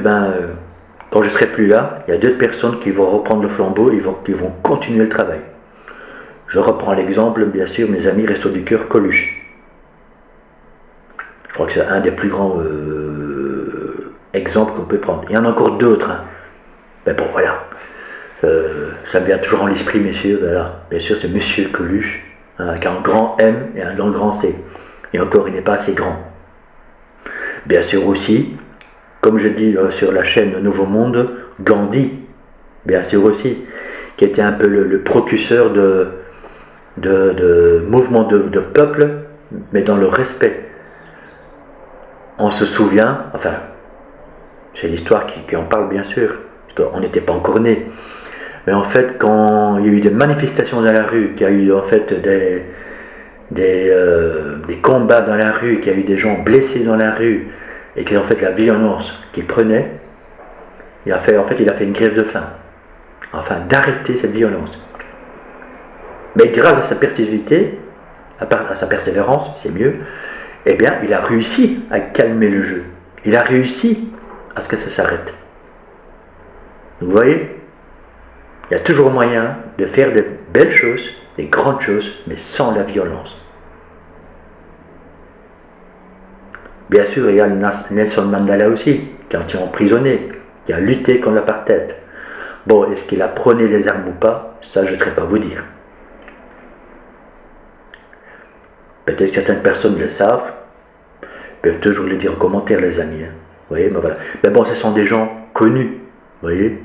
quand je ne serai plus là, il y a d'autres personnes qui vont reprendre le flambeau et qui vont continuer le travail. Je reprends l'exemple, bien sûr, mes amis Restos du Cœur Coluche. Je crois que c'est un des plus grands exemples qu'on peut prendre. Il y en a encore d'autres. Hein. Mais bon, voilà. Ça me vient toujours en l'esprit, messieurs. Voilà. Bien sûr, c'est Monsieur Coluche, hein, avec un grand M et un grand C. Et encore, il n'est pas assez grand. Bien sûr aussi, comme je dis sur la chaîne Nouveau Monde, Gandhi, bien sûr aussi, qui était un peu le précurseur de mouvements de peuple, mais dans le respect. On se souvient, enfin, c'est l'histoire qui en parle bien sûr, parce qu'on n'était pas encore nés. Mais en fait, quand il y a eu des manifestations dans la rue, qu'il y a eu en fait des combats dans la rue, qu'il y a eu des gens blessés dans la rue, et que en fait la violence qu'il prenait, il a fait une grève de faim, afin d'arrêter cette violence. Mais grâce à sa persévérité, à sa persévérance, c'est mieux, eh bien il a réussi à calmer le jeu. il a réussi à ce que ça s'arrête. Vous voyez, il y a toujours moyen de faire de belles choses, des grandes choses, mais sans la violence. Bien sûr, il y a Nelson Mandela aussi, qui a été emprisonné, qui a lutté contre l'apartheid. Bon, est-ce qu'il a prôné les armes ou pas? Ça, je ne saurais pas vous dire. Peut-être que certaines personnes le savent, peuvent toujours le dire en commentaire, les amis. Hein. Vous voyez, mais voilà. Mais bon, ce sont des gens connus, vous voyez.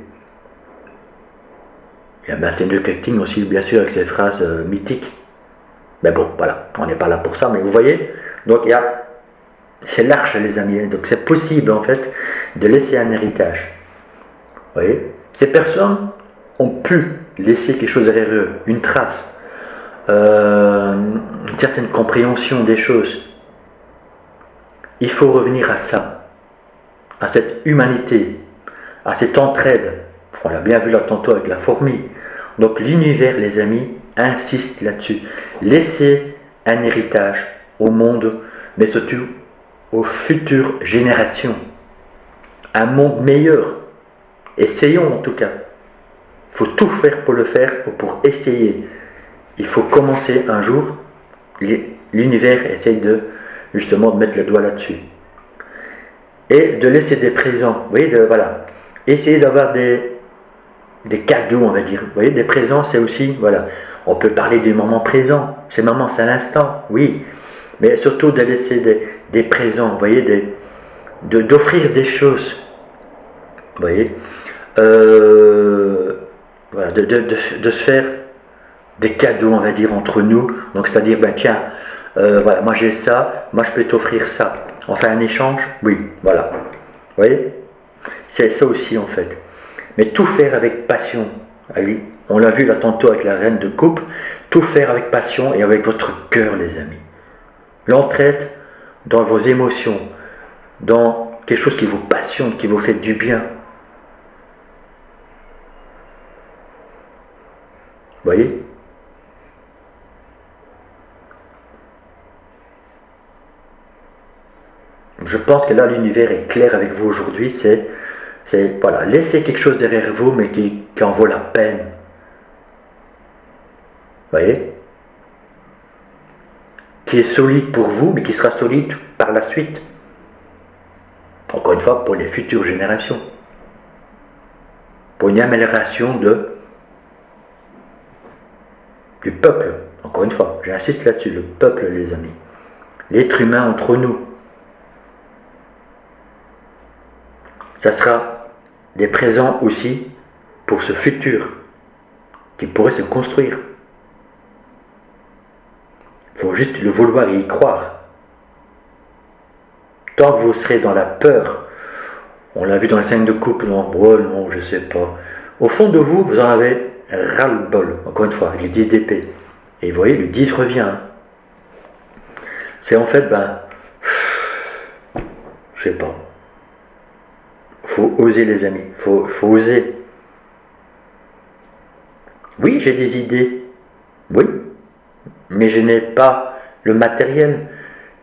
Il y a Martin Luther King aussi, bien sûr, avec ses phrases mythiques. Mais bon, voilà, on n'est pas là pour ça, mais vous voyez. Donc, c'est large, les amis. Donc, c'est possible, en fait, de laisser un héritage. Vous voyez. Ces personnes ont pu laisser quelque chose derrière eux, une trace, une certaine compréhension des choses. Il faut revenir à ça, à cette humanité, à cette entraide. On l'a bien vu là tantôt avec la fourmi. Donc l'univers, les amis, insiste là-dessus. Laissez un héritage au monde, mais surtout aux futures générations. Un monde meilleur. Essayons en tout cas. Il faut tout faire pour le faire, ou pour essayer. Il faut commencer un jour. L'univers essaye justement de mettre le doigt là-dessus. Et de laisser des présents. Vous voyez, voilà. Essayez d'avoir des cadeaux, on va dire. Vous voyez, des présents, c'est aussi, voilà. On peut parler du moment présent. C'est le moment, c'est l'instant, oui. Mais surtout de laisser des présents, vous voyez, d'offrir des choses. Vous voyez. Voilà, de se faire des cadeaux, on va dire, entre nous. Donc, c'est-à-dire, ben tiens, voilà, moi j'ai ça, moi je peux t'offrir ça. On fait un échange? Oui, voilà. Vous voyez? C'est ça aussi, en fait. Mais tout faire avec passion. On l'a vu là tantôt avec la reine de coupe. Tout faire avec passion et avec votre cœur, les amis. L'entraide dans vos émotions, dans quelque chose qui vous passionne, qui vous fait du bien. Vous voyez? Je pense que là, l'univers est clair avec vous aujourd'hui. Voilà, laissez quelque chose derrière vous, mais qui en vaut la peine. Vous voyez? Qui est solide pour vous, mais qui sera solide par la suite. Encore une fois, pour les futures générations. Pour une amélioration du peuple. Encore une fois, j'insiste là-dessus, le peuple, les amis. L'être humain entre nous. Ça sera des présents aussi pour ce futur qui pourrait se construire. Il faut juste le vouloir et y croire. Tant que vous serez dans la peur, on l'a vu dans les 5 de coupe, non, oh non, je sais pas. Au fond de vous, vous en avez ras-le-bol, encore une fois, avec les 10 d'épée. Et vous voyez, le 10 revient. C'est en fait, je sais pas. Faut oser, les amis, faut oser. Oui, j'ai des idées, oui, mais je n'ai pas le matériel,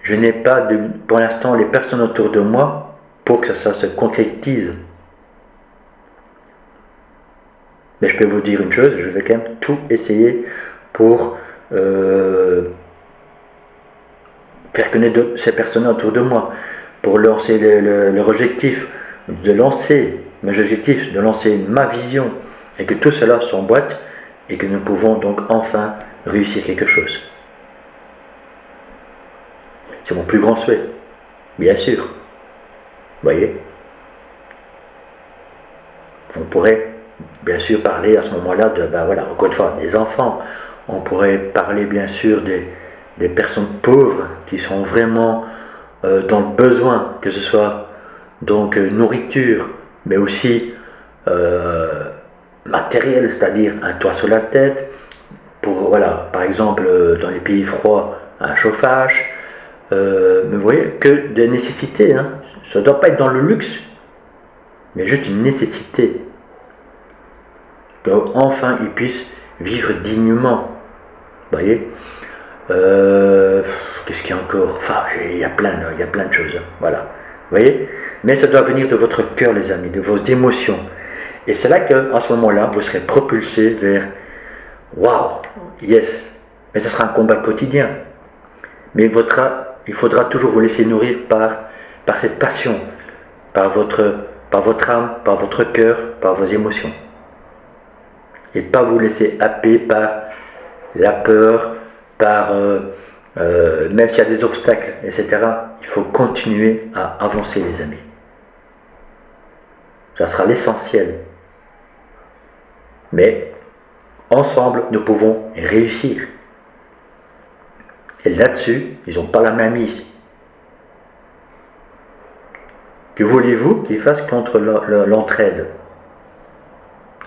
je n'ai pas, pour l'instant, les personnes autour de moi pour que ça se concrétise. Mais je peux vous dire une chose, je vais quand même tout essayer pour faire connaître ces personnes autour de moi, pour lancer leur objectif, de lancer mes objectifs, de lancer ma vision, et que tout cela s'emboîte, et que nous pouvons donc enfin réussir quelque chose. C'est mon plus grand souhait, bien sûr. Vous voyez? On pourrait bien sûr parler à ce moment-là voilà, encore une fois, des enfants. On pourrait parler bien sûr des personnes pauvres qui sont vraiment dans le besoin, que ce soit donc nourriture, mais aussi matériel, c'est-à-dire un toit sur la tête, pour, voilà, par exemple, dans les pays froids, un chauffage, mais vous voyez, que des nécessités, hein. Ça ne doit pas être dans le luxe, mais juste une nécessité. Qu'enfin ils puissent vivre dignement. Vous voyez, qu'est-ce qu'il y a encore? Enfin, il y a plein de choses, hein. Voilà. Vous voyez? Mais ça doit venir de votre cœur, les amis, de vos émotions. Et c'est là qu'à ce moment-là, vous serez propulsé vers waouh, yes. Mais ça sera un combat quotidien. Mais il faudra toujours vous laisser nourrir par cette passion, par votre âme, par votre cœur, par vos émotions. Et pas vous laisser happer par la peur, même s'il y a des obstacles, etc. Il faut continuer à avancer, les amis. Ça sera l'essentiel. Mais ensemble, nous pouvons réussir. Et là-dessus, ils n'ont pas la main mise. Que voulez-vous qu'ils fassent contre l'entraide?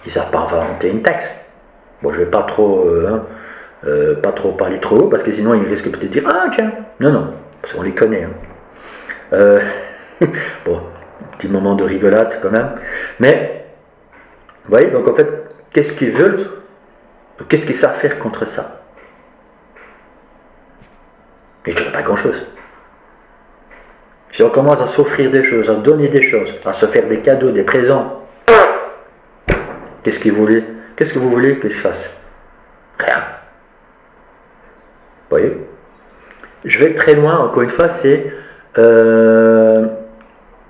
Ils ne savent pas inventer une taxe. Bon, je ne vais pas trop parler trop haut, parce que sinon ils risquent peut-être de dire ah tiens, non, parce qu'on les connaît. Bon, petit moment de rigolade quand même. Mais, vous voyez, donc en fait, qu'est-ce qu'ils veulent? Qu'est-ce qu'ils savent faire contre ça? Ils ne font pas grand-chose. Si on commence à s'offrir des choses, à donner des choses, à se faire des cadeaux, des présents, qu'est-ce que vous voulez que je fasse? Rien. Vous voyez? Je vais très loin, encore une fois, c'est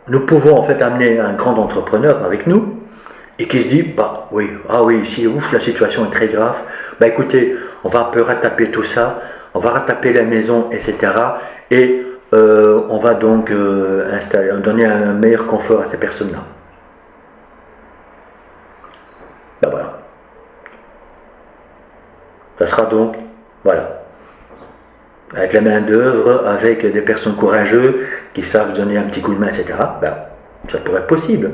nous pouvons en fait amener un grand entrepreneur avec nous et qui se dit bah oui, ah oui, ici, ouf, la situation est très grave, bah écoutez, on va un peu rataper tout ça, on va rataper la maison, etc. Et on va donc donner un meilleur confort à ces personnes-là. Ben voilà. Ça sera donc, voilà, avec la main d'œuvre, avec des personnes courageuses qui savent donner un petit coup de main, etc. Ben, ça pourrait être possible.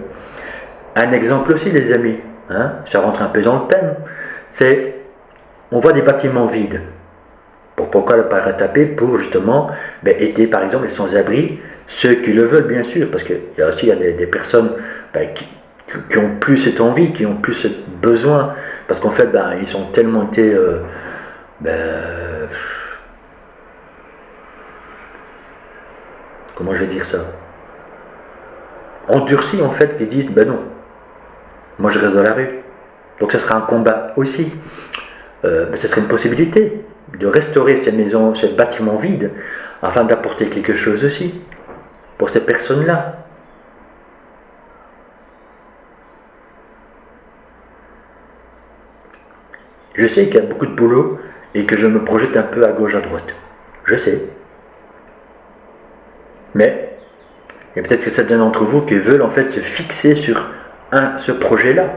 Un exemple aussi, les amis, hein, ça rentre un peu dans le thème, c'est, on voit des bâtiments vides. Pourquoi ne pas retaper pour justement aider par exemple les sans-abri, ceux qui le veulent bien sûr, parce qu'il y a aussi des personnes qui ont plus cette envie, qui ont plus ce besoin, parce qu'en fait ils ont tellement été comment je vais dire ça, endurcis en fait, qui disent non, moi je reste dans la rue. Donc ce sera un combat aussi. Ce serait une possibilité de restaurer ces maisons, ces bâtiments vides, afin d'apporter quelque chose aussi pour ces personnes-là. Je sais qu'il y a beaucoup de boulot et que je me projette un peu à gauche, à droite. Je sais. Mais il y a peut-être que certains d'entre vous qui veulent en fait se fixer sur ce projet-là.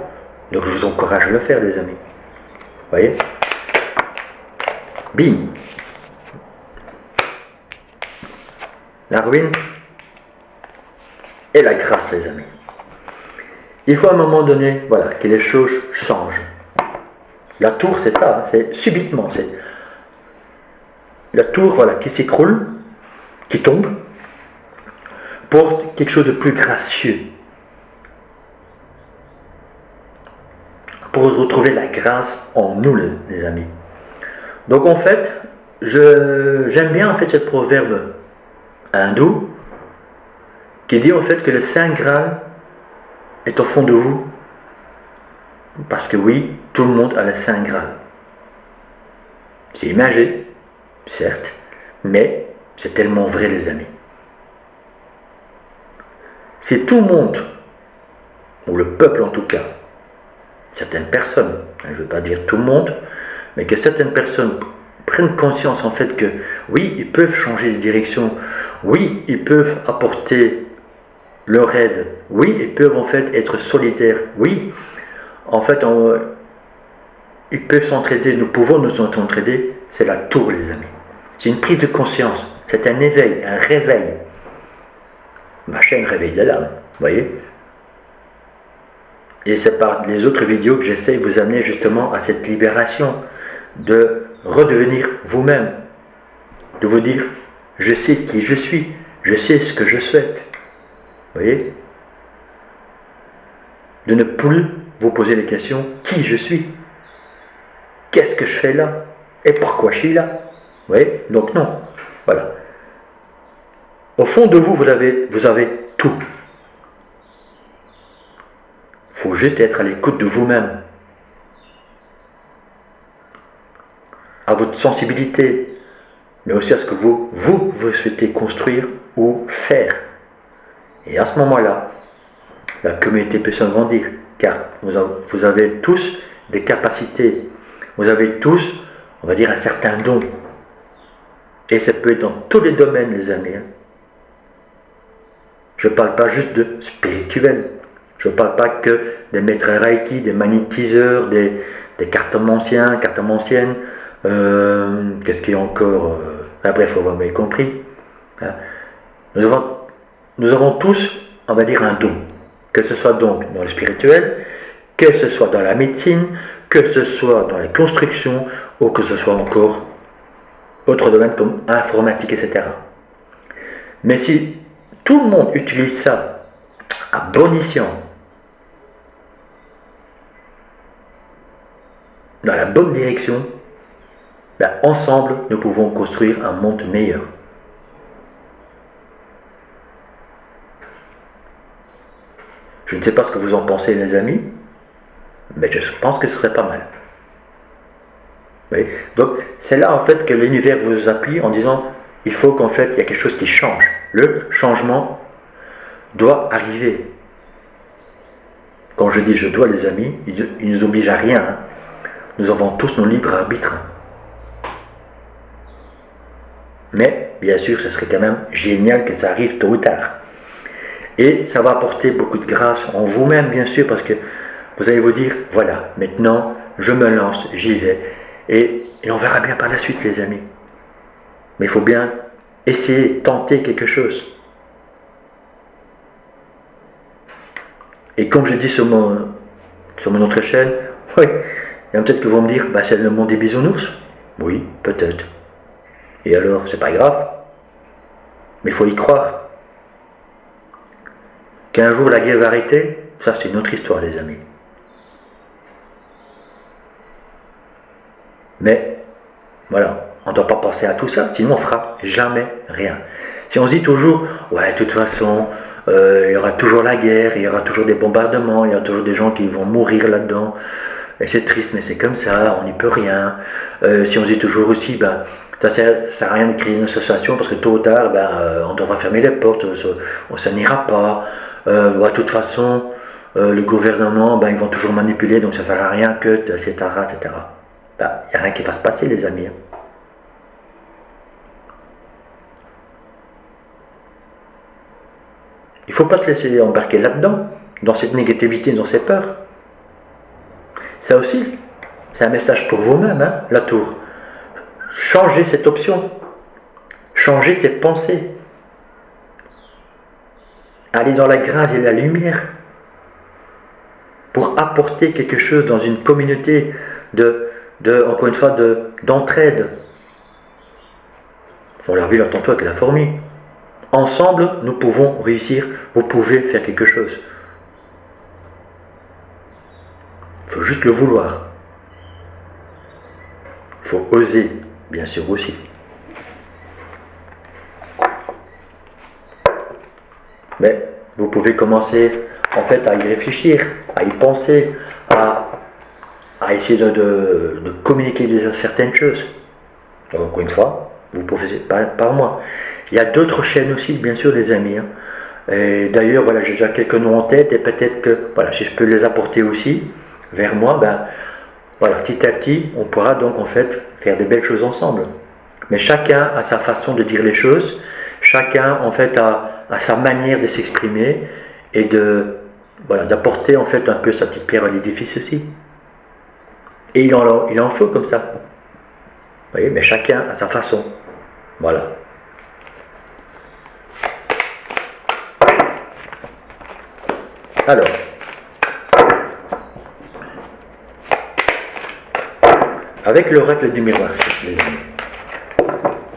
Donc je vous encourage à le faire, les amis. Vous voyez? Bim! La ruine et la grâce, les amis. Il faut à un moment donné, voilà, que les choses changent. La tour, c'est ça, hein, c'est subitement, c'est la tour, voilà, qui s'écroule, qui tombe, pour quelque chose de plus gracieux, pour retrouver la grâce en nous, les amis. Donc en fait, j'aime bien en fait ce proverbe hindou qui dit en fait que le Saint Graal est au fond de vous, parce que oui, tout le monde a le Saint Graal. C'est imagé, certes, mais c'est tellement vrai, les amis. Si tout le monde, ou le peuple en tout cas, certaines personnes, je ne veux pas dire tout le monde, mais que certaines personnes prennent conscience en fait que oui, ils peuvent changer de direction, oui, ils peuvent apporter leur aide, oui, ils peuvent en fait être solidaires, oui, en fait, ils peuvent s'entraider, nous pouvons nous entraider, c'est la tour, les amis. C'est une prise de conscience, c'est un éveil, un réveil. Ma chaîne réveille de l'âme, vous voyez. Et c'est par les autres vidéos que j'essaie de vous amener justement à cette libération, de redevenir vous-même, de vous dire, je sais qui je suis, je sais ce que je souhaite, vous voyez. De ne plus vous poser les questions, qui je suis, qu'est-ce que je fais là, et pourquoi je suis là, vous voyez. Donc non, voilà. Au fond de vous, vous avez tout. Il faut juste être à l'écoute de vous-même, à votre sensibilité, mais aussi à ce que vous souhaitez construire ou faire. Et à ce moment-là, la communauté peut s'agrandir, car vous avez tous des capacités, vous avez tous, on va dire, un certain don. Et ça peut être dans tous les domaines, les amis. Je ne parle pas juste de spirituel. Je ne parle pas que des maîtres Reiki, des magnétiseurs, des cartomanciens, cartomanciennes. Qu'est-ce qu'il y a encore bref, vous m'avez compris. Hein. Nous avons tous, on va dire, un don. Que ce soit donc dans le spirituel, que ce soit dans la médecine, que ce soit dans la construction, ou que ce soit encore autres domaines comme informatique, etc. Mais si tout le monde utilise ça à bon escient, dans la bonne direction, ben ensemble, nous pouvons construire un monde meilleur. Je ne sais pas ce que vous en pensez, les amis, mais je pense que ce serait pas mal. Oui. Donc, c'est là, en fait, que l'univers vous appuie en disant, il faut qu'en fait, il y a quelque chose qui change. Le changement doit arriver. Quand je dis je dois, les amis, il ne nous oblige à rien. Hein. Nous avons tous nos libres arbitres. Mais, bien sûr, ce serait quand même génial que ça arrive tôt ou tard. Et ça va apporter beaucoup de grâce en vous-même, bien sûr, parce que vous allez vous dire, voilà, maintenant, je me lance, j'y vais. Et on verra bien par la suite, les amis. Mais il faut bien essayer, tenter quelque chose. Et comme je dis sur mon autre chaîne, oui, il y a peut-être qui vont me dire, bah, c'est le monde des bisounours. Oui, peut-être. Et alors, c'est pas grave. Mais il faut y croire. Qu'un jour la guerre va arrêter, ça c'est une autre histoire, les amis. Mais, voilà, on ne doit pas penser à tout ça, sinon on ne fera jamais rien. Si on se dit toujours, ouais, de toute façon, il y aura toujours la guerre, il y aura toujours des bombardements, il y aura toujours des gens qui vont mourir là-dedans, et c'est triste, mais c'est comme ça, on n'y peut rien. Si on se dit toujours aussi, ben, ça ne sert à rien de créer une association, parce que tôt ou tard, ben, on devra fermer les portes, ça n'ira pas. De toute façon, le gouvernement, ben, ils vont toujours manipuler, donc ça ne sert à rien que, etc. etc. Ben, il n'y a rien qui va se passer, les amis. Il ne faut pas se laisser embarquer là-dedans, dans cette négativité, dans ces peurs. Ça aussi, c'est un message pour vous-même, hein, la tour. Changez cette option. Changez ces pensées. Allez dans la grâce et la lumière pour apporter quelque chose dans une communauté encore une fois, d'entraide. On l'a vu là tantôt avec la fourmi. Ensemble, nous pouvons réussir, vous pouvez faire quelque chose. Il faut juste le vouloir. Il faut oser, bien sûr aussi. Mais vous pouvez commencer en fait à y réfléchir, à y penser, à essayer de communiquer certaines choses. Donc, encore une fois, vous pouvez par moi. Il y a d'autres chaînes aussi, bien sûr, les amis. Hein. Et d'ailleurs, voilà, j'ai déjà quelques noms en tête et peut-être que voilà, si je peux les apporter aussi vers moi, ben voilà, petit à petit, on pourra donc en fait faire des belles choses ensemble. Mais chacun a sa façon de dire les choses, chacun en fait a sa manière de s'exprimer et d'apporter en fait un peu sa petite pierre à l'édifice aussi. Et il en faut comme ça. Vous voyez, mais chacun a sa façon. Voilà. Alors, avec l'oracle du miroir, les amis.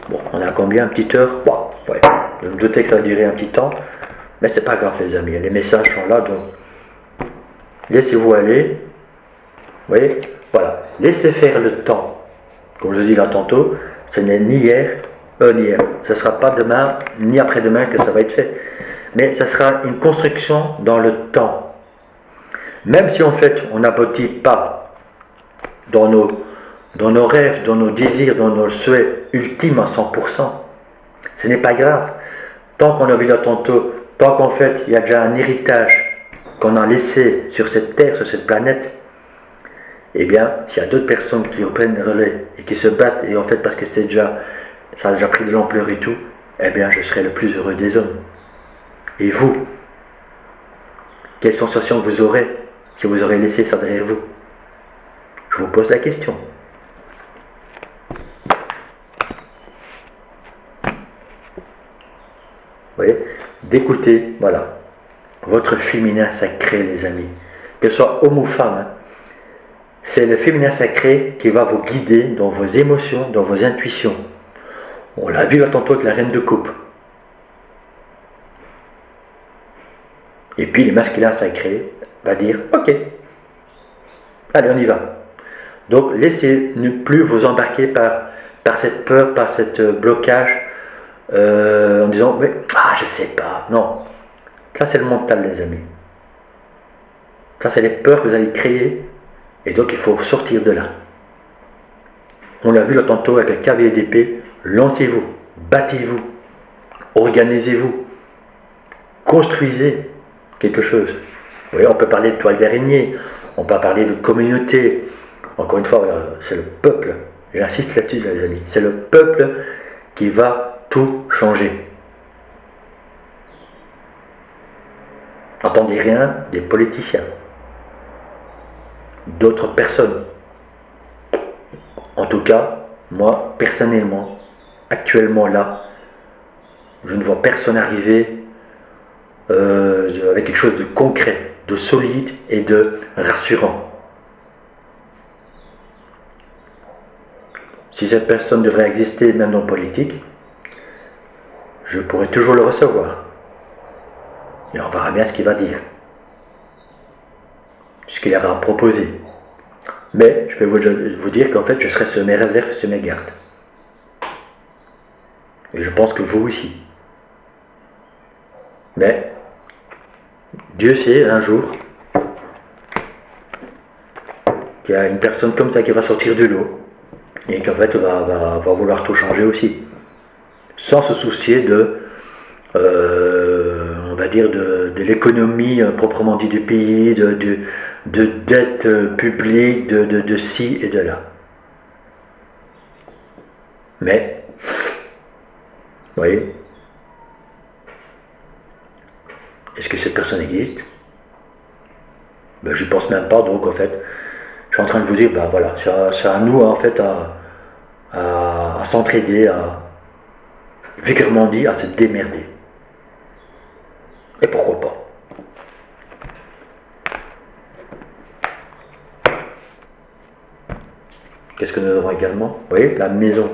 Bon, on a combien? Une petite heure? Bon, ouais. Je me doutais que ça va durer un petit temps, mais c'est pas grave, les amis. Les messages sont là, donc laissez-vous aller. Vous voyez? Voilà. Laissez faire le temps. Comme je dis là tantôt, ce n'est ni hier, ni hier. Ce ne sera pas demain, ni après-demain que ça va être fait. mais ça sera une construction dans le temps. Même si en fait on n'aboutit pas dans nos rêves, dans nos désirs, dans nos souhaits ultimes à 100%, ce n'est pas grave. Tant qu'on a vu là tantôt, tant qu'en fait il y a déjà un héritage qu'on a laissé sur cette terre, sur cette planète, eh bien, s'il y a d'autres personnes qui reprennent le relais et qui se battent, et en fait parce que ça a déjà pris de l'ampleur et tout, eh bien, je serai le plus heureux des hommes. Et vous, quelle sensation vous aurez si vous aurez laissé ça derrière vous? Je vous pose la question. Vous voyez, d'écouter, voilà, votre féminin sacré, les amis, que ce soit homme ou femme, hein. C'est le féminin sacré qui va vous guider dans vos émotions, dans vos intuitions. On l'a vu là tantôt avec la reine de coupe. Et puis le masculin sacré va dire ok, allez on y va. Donc laissez ne plus vous embarquer par cette peur, par cette blocage en disant mais je sais pas. Non, ça c'est le mental les amis. Ça c'est les peurs que vous allez créer et donc il faut sortir de là. On l'a vu là tantôt avec le cavalier d'épée, lancez-vous, battez-vous, organisez-vous, construisez quelque chose. Vous voyez, on peut parler de toile d'araignée, on peut parler de communauté. Encore une fois, voilà, c'est le peuple, j'insiste là-dessus les amis, c'est le peuple qui va tout changer. N'entendez rien des politiciens, d'autres personnes. En tout cas, moi, personnellement, actuellement là, je ne vois personne arriver avec quelque chose de concret, de solide et de rassurant. Si cette personne devrait exister même dans le politique, je pourrais toujours le recevoir. Et on verra bien ce qu'il va dire, ce qu'il aura proposé. Mais je peux vous dire qu'en fait, je serai sur mes réserves, sur mes gardes. Et je pense que vous aussi. Mais Dieu sait un jour qu'il y a une personne comme ça qui va sortir du lot et qu'en fait va vouloir tout changer aussi. Sans se soucier on va dire de l'économie proprement dit du pays, de dette publique, de ci et de là. Mais, vous voyez, est-ce que cette personne existe? Ben, j'y pense même pas, donc en fait, je suis en train de vous dire, ben voilà, c'est à nous en fait à s'entraider, vulgairement dit, à se démerder. Et pourquoi pas? Qu'est-ce que nous avons également? Vous voyez, la maison.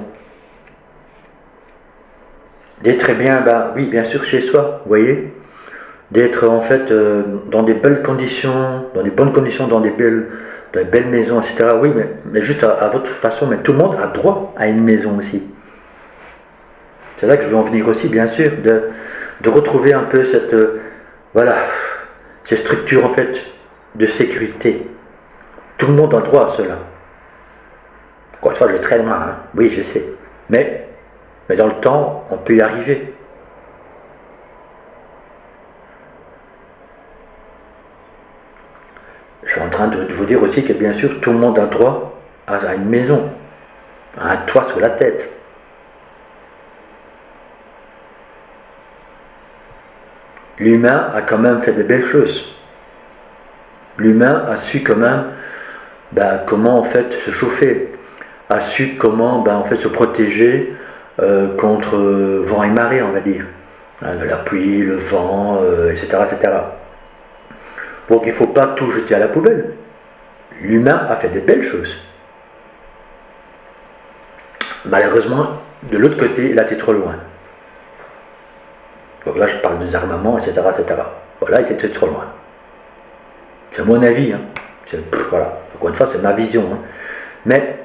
D'être très bien, ben oui, bien sûr, chez soi, vous voyez. D'être en fait dans des belles conditions, dans des bonnes conditions, dans des belles maisons, etc. Oui, mais juste à votre façon, mais tout le monde a droit à une maison aussi. C'est là que je veux en venir aussi, bien sûr, de retrouver un peu cette structure en fait de sécurité. Tout le monde a droit à cela. Encore une fois, je vais très loin, hein. Oui, je sais. Mais dans le temps, on peut y arriver. Je suis en train de vous dire aussi que bien sûr, tout le monde a droit à une maison, à un toit sur la tête. L'humain a quand même fait de belles choses. L'humain a su quand même comment en fait se chauffer, a su comment en fait se protéger contre vent et marée, on va dire. La pluie, le vent, etc., etc. Donc il ne faut pas tout jeter à la poubelle. L'humain a fait des belles choses. Malheureusement, de l'autre côté, il a été trop loin. Donc là, je parle des armements, etc., etc. Voilà, il était trop loin. C'est mon avis. Hein. Voilà. Encore une fois, c'est ma vision. Hein. Mais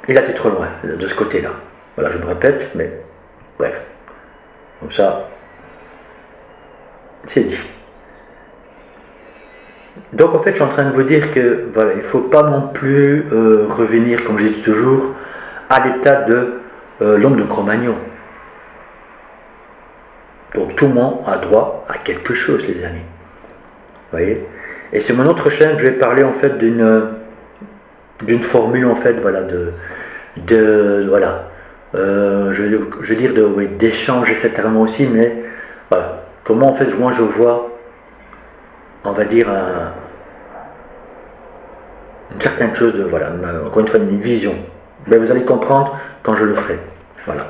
il a été trop loin de ce côté-là. Voilà, je me répète, mais bref. Comme ça, c'est dit. Donc en fait, je suis en train de vous dire que voilà, il ne faut pas non plus revenir, comme je dis toujours, à l'état de l'homme de Cro-Magnon. Donc tout le monde a droit à quelque chose, les amis. Vous voyez? Et c'est mon autre chaîne, je vais parler en fait d'une formule en fait, voilà, voilà, je veux dire oui, d'échange, etc. aussi, mais voilà, comment en fait moi je vois, on va dire une certaine chose de, voilà, encore une fois une vision. Mais vous allez comprendre quand je le ferai. Voilà.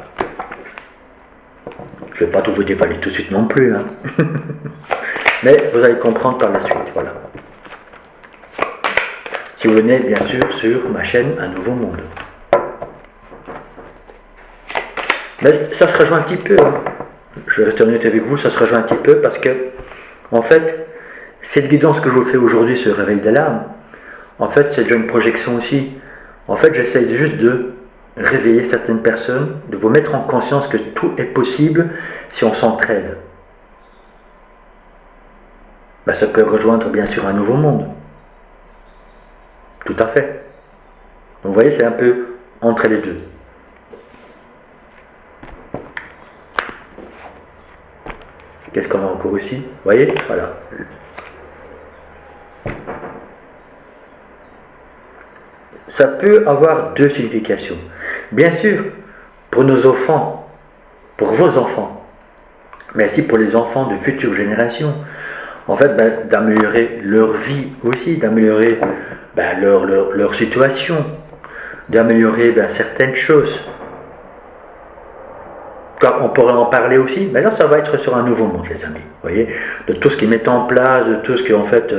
Je ne vais pas tout vous dévoiler tout de suite non plus, hein. Mais vous allez comprendre par la suite, voilà. Si vous venez bien sûr sur ma chaîne Un Nouveau Monde. Mais ça se rejoint un petit peu, hein. Je vais rester honnête avec vous, ça se rejoint un petit peu parce que, en fait, cette guidance que je vous fais aujourd'hui, ce réveil d'alarme, en fait, c'est déjà une projection aussi. En fait, j'essaye juste de réveiller certaines personnes, de vous mettre en conscience que tout est possible si on s'entraide. Ben, ça peut rejoindre bien sûr un nouveau monde. Tout à fait. Donc vous voyez, c'est un peu entre les deux. Qu'est-ce qu'on a encore ici? Vous voyez? Voilà. Ça peut avoir deux significations. Bien sûr, pour nos enfants, pour vos enfants, mais aussi pour les enfants de futures générations. En fait, ben, d'améliorer leur vie aussi, d'améliorer ben, leur situation, d'améliorer ben, certaines choses. On pourrait en parler aussi, mais là ça va être sur un nouveau monde, les amis. Vous voyez, de tout ce qu'ils mettent en place, de tout ce qu'en fait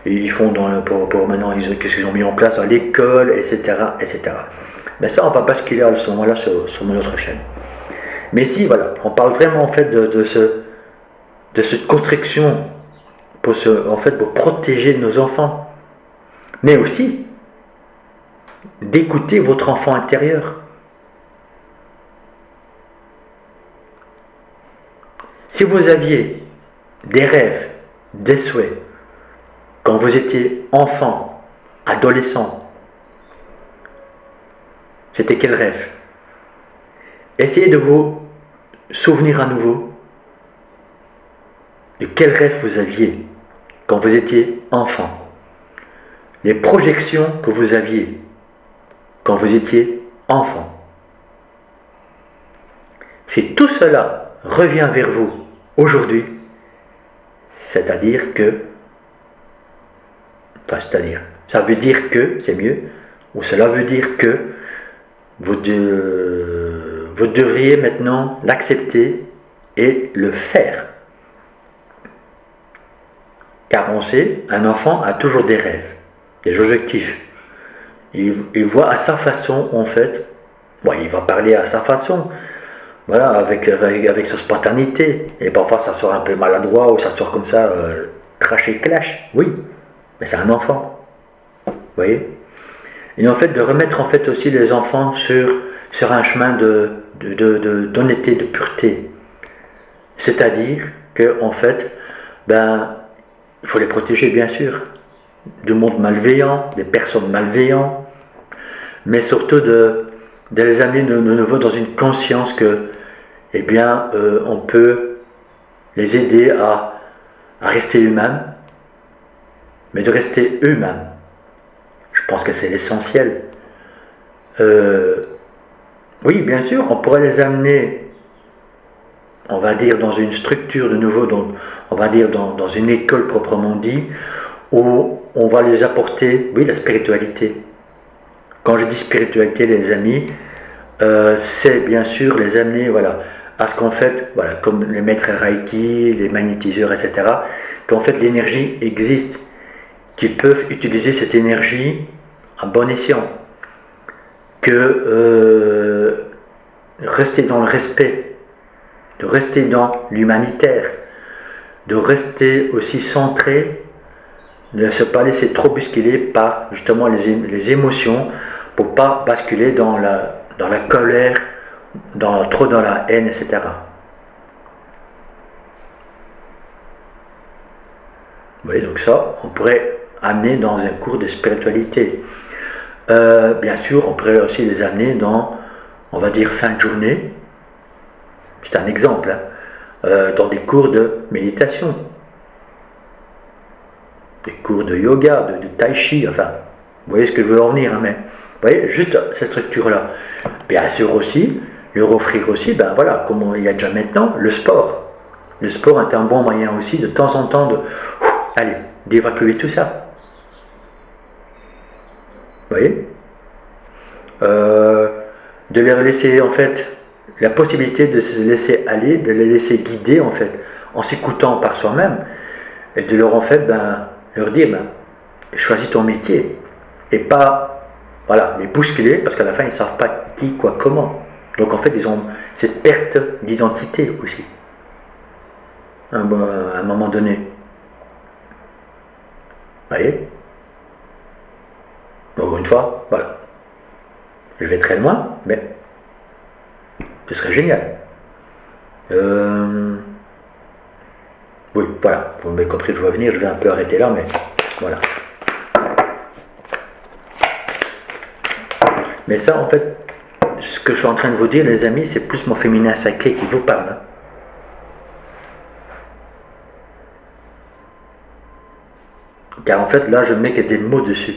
ils font pour maintenant, qu'est-ce qu'ils ont mis en place à l'école, etc., etc. Mais ça, on va basculer à ce moment-là sur mon autre chaîne. Mais si, voilà, on parle vraiment en fait de cette construction pour protéger nos enfants, mais aussi d'écouter votre enfant intérieur. Si vous aviez des rêves, des souhaits, quand vous étiez enfant, adolescent, c'était quel rêve? Essayez de vous souvenir à nouveau de quel rêve vous aviez quand vous étiez enfant. Les projections que vous aviez quand vous étiez enfant. Si tout cela revient vers vous aujourd'hui, c'est-à-dire que, ça veut dire que, c'est mieux, ou cela veut dire que vous devriez maintenant l'accepter et le faire. Car on sait, un enfant a toujours des rêves, des objectifs. Il voit à sa façon, en fait, bon, il va parler à sa façon, voilà, avec sa spontanéité. Et parfois ça sort un peu maladroit ou ça sort comme ça, crash et clash, oui, mais c'est un enfant. Vous voyez? Et en fait, de remettre en fait aussi les enfants sur un chemin d'honnêteté, de pureté. C'est-à-dire que en fait, ben, il faut les protéger bien sûr du monde malveillant, des personnes malveillantes, mais surtout de les amener de nouveau dans une conscience que, eh bien, on peut les aider à rester humains, mais de rester eux-mêmes. Je pense que c'est l'essentiel. Oui, bien sûr, on pourrait les amener, on va dire, dans une structure de nouveau, donc, on va dire dans une école proprement dit, où on va les apporter, oui, la spiritualité. Quand je dis spiritualité, les amis, c'est bien sûr les amener, voilà, à ce qu'en fait, voilà, comme les maîtres Reiki, les magnétiseurs, etc., qu'en fait l'énergie existe, qu'ils peuvent utiliser cette énergie à bon escient, que rester dans le respect, de rester dans l'humanitaire, de rester aussi centré, de ne pas laisser trop bousculer par justement les émotions, pour ne pas basculer dans la colère, trop dans la haine, etc. voyez, donc ça, on pourrait amener dans un cours de spiritualité. Bien sûr, on pourrait aussi les amener dans, on va dire, fin de journée. C'est un exemple, hein, dans des cours de méditation, des cours de yoga, de tai chi, enfin, vous voyez ce que je veux en venir, hein, mais vous voyez, juste cette structure-là. Bien sûr aussi, leur offrir aussi, ben voilà, comme il y a déjà maintenant, le sport. Le sport est un bon moyen aussi, de temps en temps, allez, d'évacuer tout ça. Vous voyez, de leur laisser, en fait, la possibilité de se laisser aller, de les laisser guider, en fait, en s'écoutant par soi-même, et de leur, en fait, leur dire, choisis ton métier, et pas, voilà, les bousculer, parce qu'à la fin, ils ne savent pas qui, quoi, comment. Donc, en fait, ils ont cette perte d'identité aussi, à un moment donné. Vous voyez? Donc, une fois, voilà. Je vais très loin, mais ce serait génial. Oui, voilà, vous m'avez compris, je vais venir, je vais un peu arrêter là, mais voilà. Mais ça, en fait, ce que je suis en train de vous dire, les amis, c'est plus mon féminin sacré qui vous parle. Car en fait, là, je mets que des mots dessus.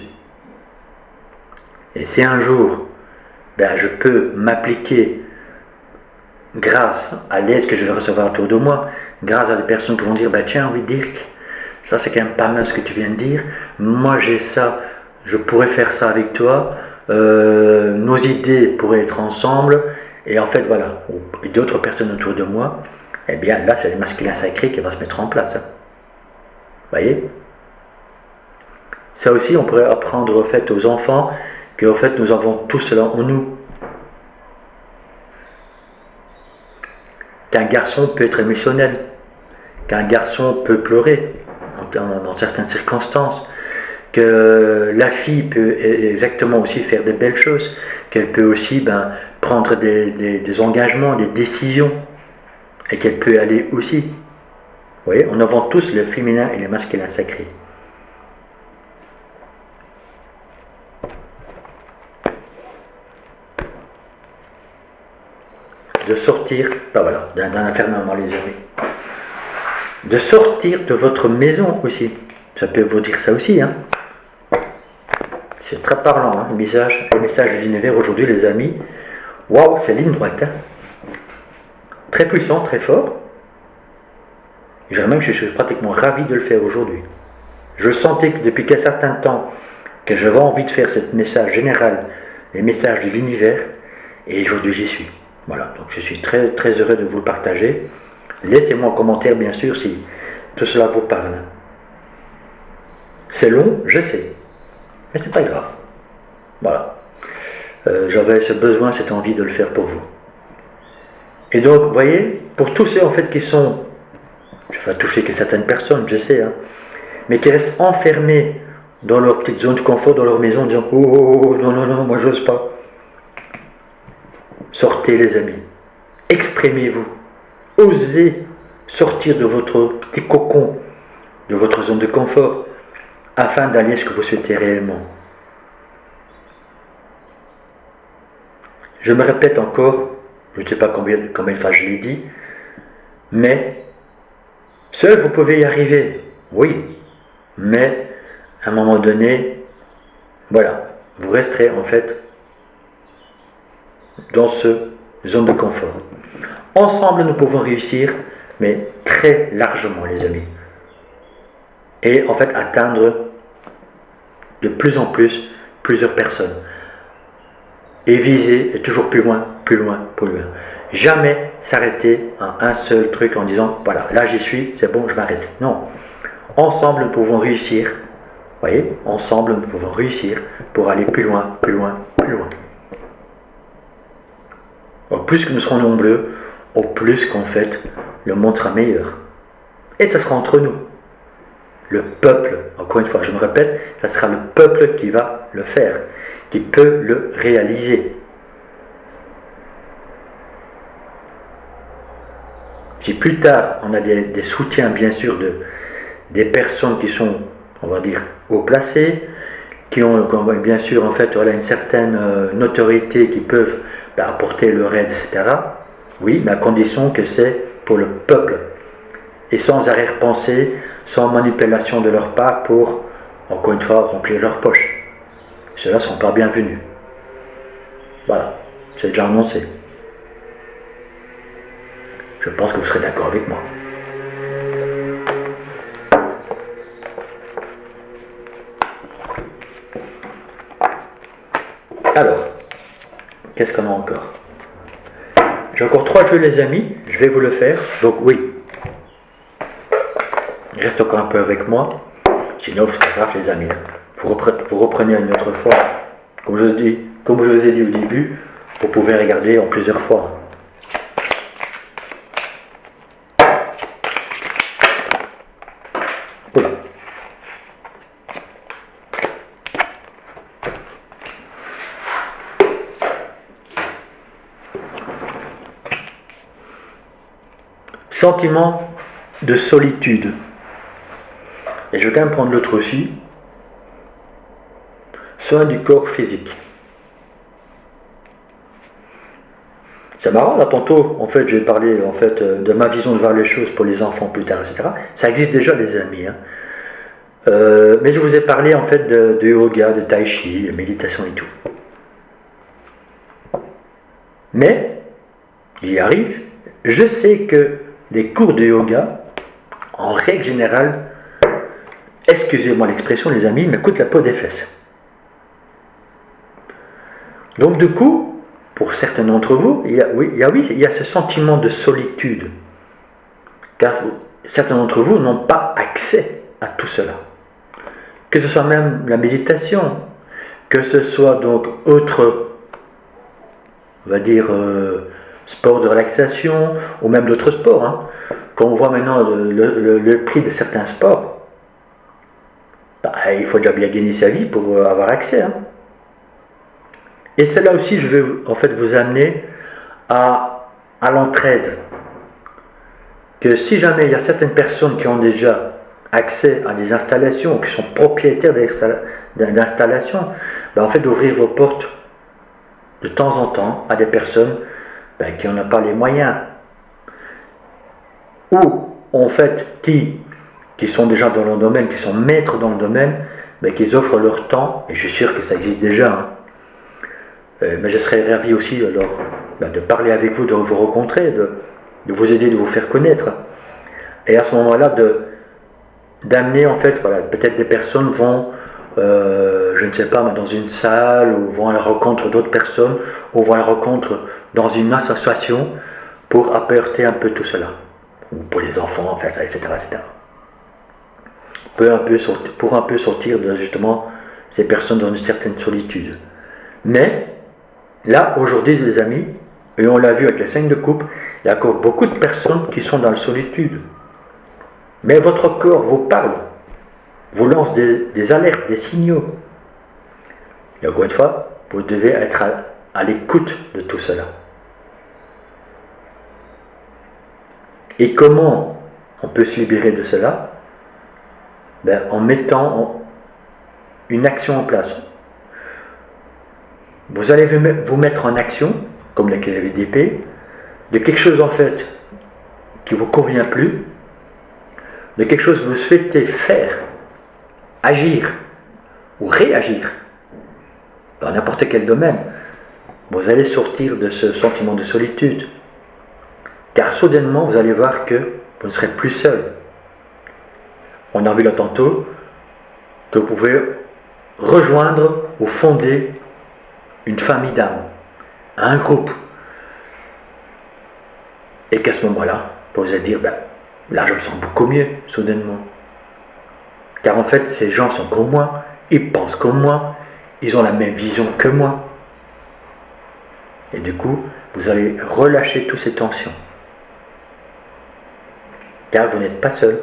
Et si un jour, je peux m'appliquer grâce à l'aide que je vais recevoir autour de moi, grâce à des personnes qui vont dire, tiens, oui, Dirk, ça c'est quand même pas mal ce que tu viens de dire, moi j'ai ça, je pourrais faire ça avec toi, nos idées pourraient être ensemble, et en fait voilà, et d'autres personnes autour de moi, eh bien là c'est le masculin sacré qui va se mettre en place. Vous voyez? Ça aussi on pourrait apprendre au fait aux enfants, que en fait nous avons tout cela en nous. Qu'un garçon peut être émotionnel, qu'un garçon peut pleurer dans certaines circonstances, que la fille peut exactement aussi faire des belles choses, qu'elle peut aussi prendre des engagements, des décisions, et qu'elle peut aller aussi. Vous voyez, on avons tous le féminin et le masculin sacré. De sortir, voilà, d'un enfermement les amis. De sortir de votre maison aussi. Ça peut vous dire ça aussi, hein. C'est très parlant, hein, le message de l'univers aujourd'hui, les amis. Waouh, c'est ligne droite, hein. Très puissant, très fort. Je dirais même que je suis pratiquement ravi de le faire aujourd'hui. Je sentais que depuis un certain temps que j'avais envie de faire ce message général, les messages de l'univers, et aujourd'hui j'y suis. Voilà, donc je suis très, très heureux de vous le partager. Laissez-moi un commentaire, bien sûr, si tout cela vous parle. C'est long, je sais, mais c'est pas grave. Voilà. J'avais ce besoin, cette envie de le faire pour vous. Et donc, vous voyez, pour tous ceux en fait qui sont, je vais toucher que certaines personnes, je sais, hein, mais qui restent enfermés dans leur petite zone de confort, dans leur maison, en disant oh non, non, non, moi j'ose pas. Sortez les amis, exprimez-vous, osez sortir de votre petit cocon, de votre zone de confort, afin d'aller à ce que vous souhaitez réellement. Je me répète encore, je ne sais pas combien de fois je l'ai dit, mais seul vous pouvez y arriver, oui, mais à un moment donné, voilà, vous resterez en fait dans ce zone de confort. Ensemble, nous pouvons réussir, mais très largement, les amis. Et en fait, atteindre de plus en plus plusieurs personnes. Et viser toujours plus loin, plus loin, plus loin. Jamais s'arrêter à un seul truc en disant, voilà, là j'y suis, c'est bon, je m'arrête. Non. Ensemble, nous pouvons réussir. Vous voyez, ensemble, nous pouvons réussir pour aller plus loin, plus loin, plus loin. Au plus que nous serons nombreux, au plus qu'en fait, le monde sera meilleur. Et ça sera entre nous. Le peuple, encore une fois, je me répète, ça sera le peuple qui va le faire, qui peut le réaliser. Si plus tard, on a des soutiens, bien sûr, des personnes qui sont, on va dire, haut placées, qui ont bien sûr en fait voilà, une certaine notoriété, qui peuvent apporter leur aide, etc. Oui, mais à condition que c'est pour le peuple et sans arrière-pensée, sans manipulation de leur part pour, encore une fois, remplir leur poche. Ceux-là ne seront pas bienvenus. Voilà, c'est déjà annoncé. Je pense que vous serez d'accord avec moi. Alors, qu'est-ce qu'on a encore? J'ai encore 3 jeux les amis, je vais vous le faire. Donc oui, reste encore un peu avec moi, sinon vous serez grave les amis. Vous reprenez une autre fois, comme je vous ai dit au début, vous pouvez regarder en plusieurs fois. Voilà. Sentiment de solitude. Et je vais quand même prendre l'autre aussi. Soin du corps physique. C'est marrant, là tantôt, en fait, j'ai parlé en fait, de ma vision de voir les choses pour les enfants plus tard, etc. Ça existe déjà les amis. Hein. Mais je vous ai parlé en fait de yoga, de tai chi, de méditation et tout. Mais, j'y arrive, je sais que les cours de yoga, en règle générale, excusez-moi l'expression les amis, me coûtent la peau des fesses. Donc du coup, pour certains d'entre vous, il y a ce sentiment de solitude. Car certains d'entre vous n'ont pas accès à tout cela. Que ce soit même la méditation, que ce soit donc autre, on va dire, sport de relaxation, ou même d'autres sports. Hein. Quand on voit maintenant le prix de certains sports, il faut déjà bien gagner sa vie pour avoir accès. Hein. Et c'est là aussi, je vais en fait vous amener à l'entraide. Que si jamais il y a certaines personnes qui ont déjà accès à des installations, qui sont propriétaires d'installations, en fait d'ouvrir vos portes de temps en temps à des personnes qui n'en ont pas les moyens. Ou en fait qui sont déjà dans le domaine, qui sont maîtres dans le domaine, qui offrent leur temps, et je suis sûr que ça existe déjà. Hein. Mais je serais ravi aussi alors, de parler avec vous, de vous rencontrer, de vous aider, de vous faire connaître. Et à ce moment-là, d'amener en fait, voilà, peut-être des personnes vont, je ne sais pas, dans une salle, ou vont à la rencontre d'autres personnes, ou vont à la rencontre dans une association pour apporter un peu tout cela. Ou pour les enfants, enfin, ça, etc., etc. Pour un peu sortir de justement ces personnes dans une certaine solitude. Mais là, aujourd'hui, les amis, et on l'a vu avec les 5 de coupe, il y a encore beaucoup de personnes qui sont dans la solitude. Mais votre corps vous parle, vous lance des alertes, des signaux. Et encore une fois, vous devez être à l'écoute de tout cela. Et comment on peut se libérer de cela? En mettant une action en place. Vous allez vous mettre en action, comme la clé d'épée, de quelque chose en fait qui ne vous convient plus, de quelque chose que vous souhaitez faire, agir ou réagir dans n'importe quel domaine. Vous allez sortir de ce sentiment de solitude. Car soudainement, vous allez voir que vous ne serez plus seul. On a vu là tantôt que vous pouvez rejoindre ou fonder une famille d'âmes, un groupe. Et qu'à ce moment-là, vous allez dire, là je me sens beaucoup mieux, soudainement. Car en fait, ces gens sont comme moi, ils pensent comme moi, ils ont la même vision que moi. Et du coup, vous allez relâcher toutes ces tensions. Car vous n'êtes pas seul.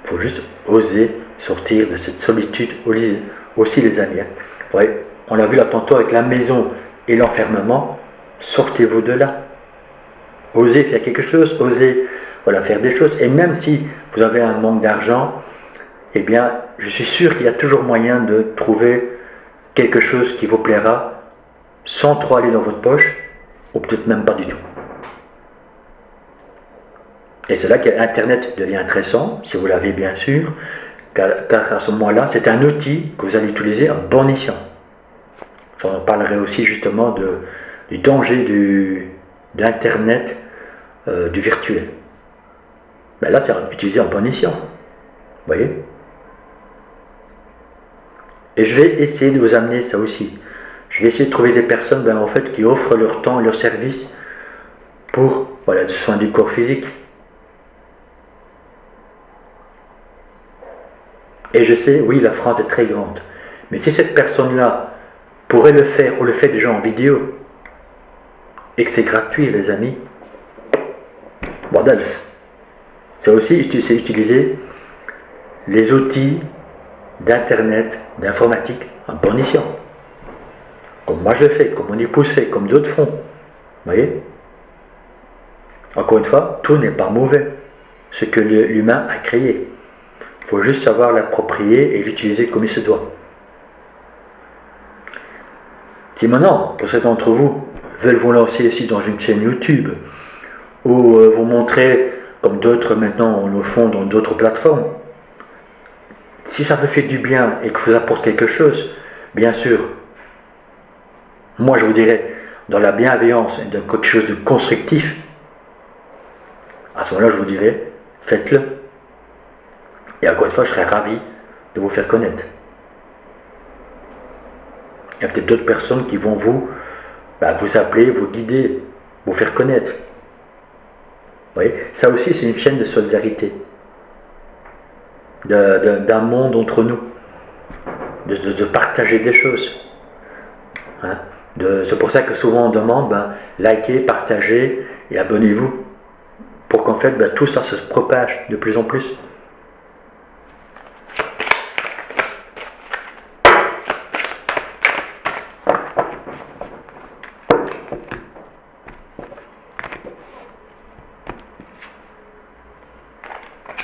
Il faut juste oser sortir de cette solitude aussi les amis. Hein. On l'a vu là tantôt avec la maison et l'enfermement. Sortez-vous de là. Osez faire quelque chose, osez voilà, faire des choses. Et même si vous avez un manque d'argent, eh bien, je suis sûr qu'il y a toujours moyen de trouver quelque chose qui vous plaira sans trop aller dans votre poche, ou peut-être même pas du tout. Et c'est là qu'Internet devient intéressant, si vous l'avez bien sûr, car à ce moment-là, c'est un outil que vous allez utiliser à bon escient. J'en parlerai aussi justement du danger d'Internet, du virtuel. Ben là, c'est utilisé à bon escient. Vous voyez? Et je vais essayer de vous amener ça aussi. Je vais essayer de trouver des personnes en fait, qui offrent leur temps, leur service pour voilà, des soins du corps physique. Et je sais, oui, la France est très grande. Mais si cette personne-là pourrait le faire, ou le fait déjà en vidéo, et que c'est gratuit, les amis, bordels. C'est aussi utiliser les outils d'Internet, d'informatique, en bon escient. Comme moi je fais, comme mon épouse fait, comme d'autres font. Vous voyez? Encore une fois, tout n'est pas mauvais. Ce que l'humain a créé. Il faut juste savoir l'approprier et l'utiliser comme il se doit. Si maintenant, pour certains d'entre vous, veulent vous lancer ici dans une chaîne YouTube, ou vous montrer, comme d'autres maintenant le font dans d'autres plateformes, si ça vous fait du bien et que vous apporte quelque chose, bien sûr, moi je vous dirais, dans la bienveillance et dans quelque chose de constructif, à ce moment-là je vous dirais, faites-le. Et encore une fois, je serais ravi de vous faire connaître. Il y a peut-être d'autres personnes qui vont vous appeler, vous guider, vous faire connaître. Vous voyez, ça aussi c'est une chaîne de solidarité, d'un monde entre nous, de partager des choses. Hein, c'est pour ça que souvent on demande, likez, partagez et abonnez-vous, pour qu'en fait tout ça se propage de plus en plus.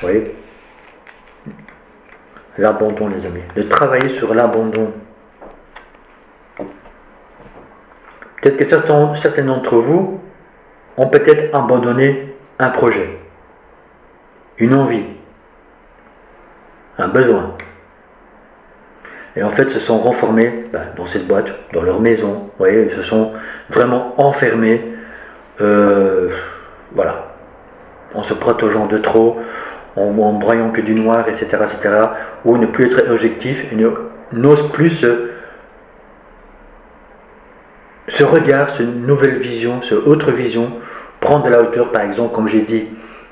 Vous voyez? L'abandon, les amis. De travailler sur l'abandon. Peut-être que certains d'entre vous ont peut-être abandonné un projet, une envie, un besoin. Et en fait, se sont renfermés dans cette boîte, dans leur maison. Vous voyez, ils se sont vraiment enfermés. Voilà. En se protégeant de trop, en broyant que du noir, etc., etc., ou ne plus être objectif, n'ose plus ce regard, cette nouvelle vision, cette autre vision, prendre de la hauteur, par exemple, comme j'ai dit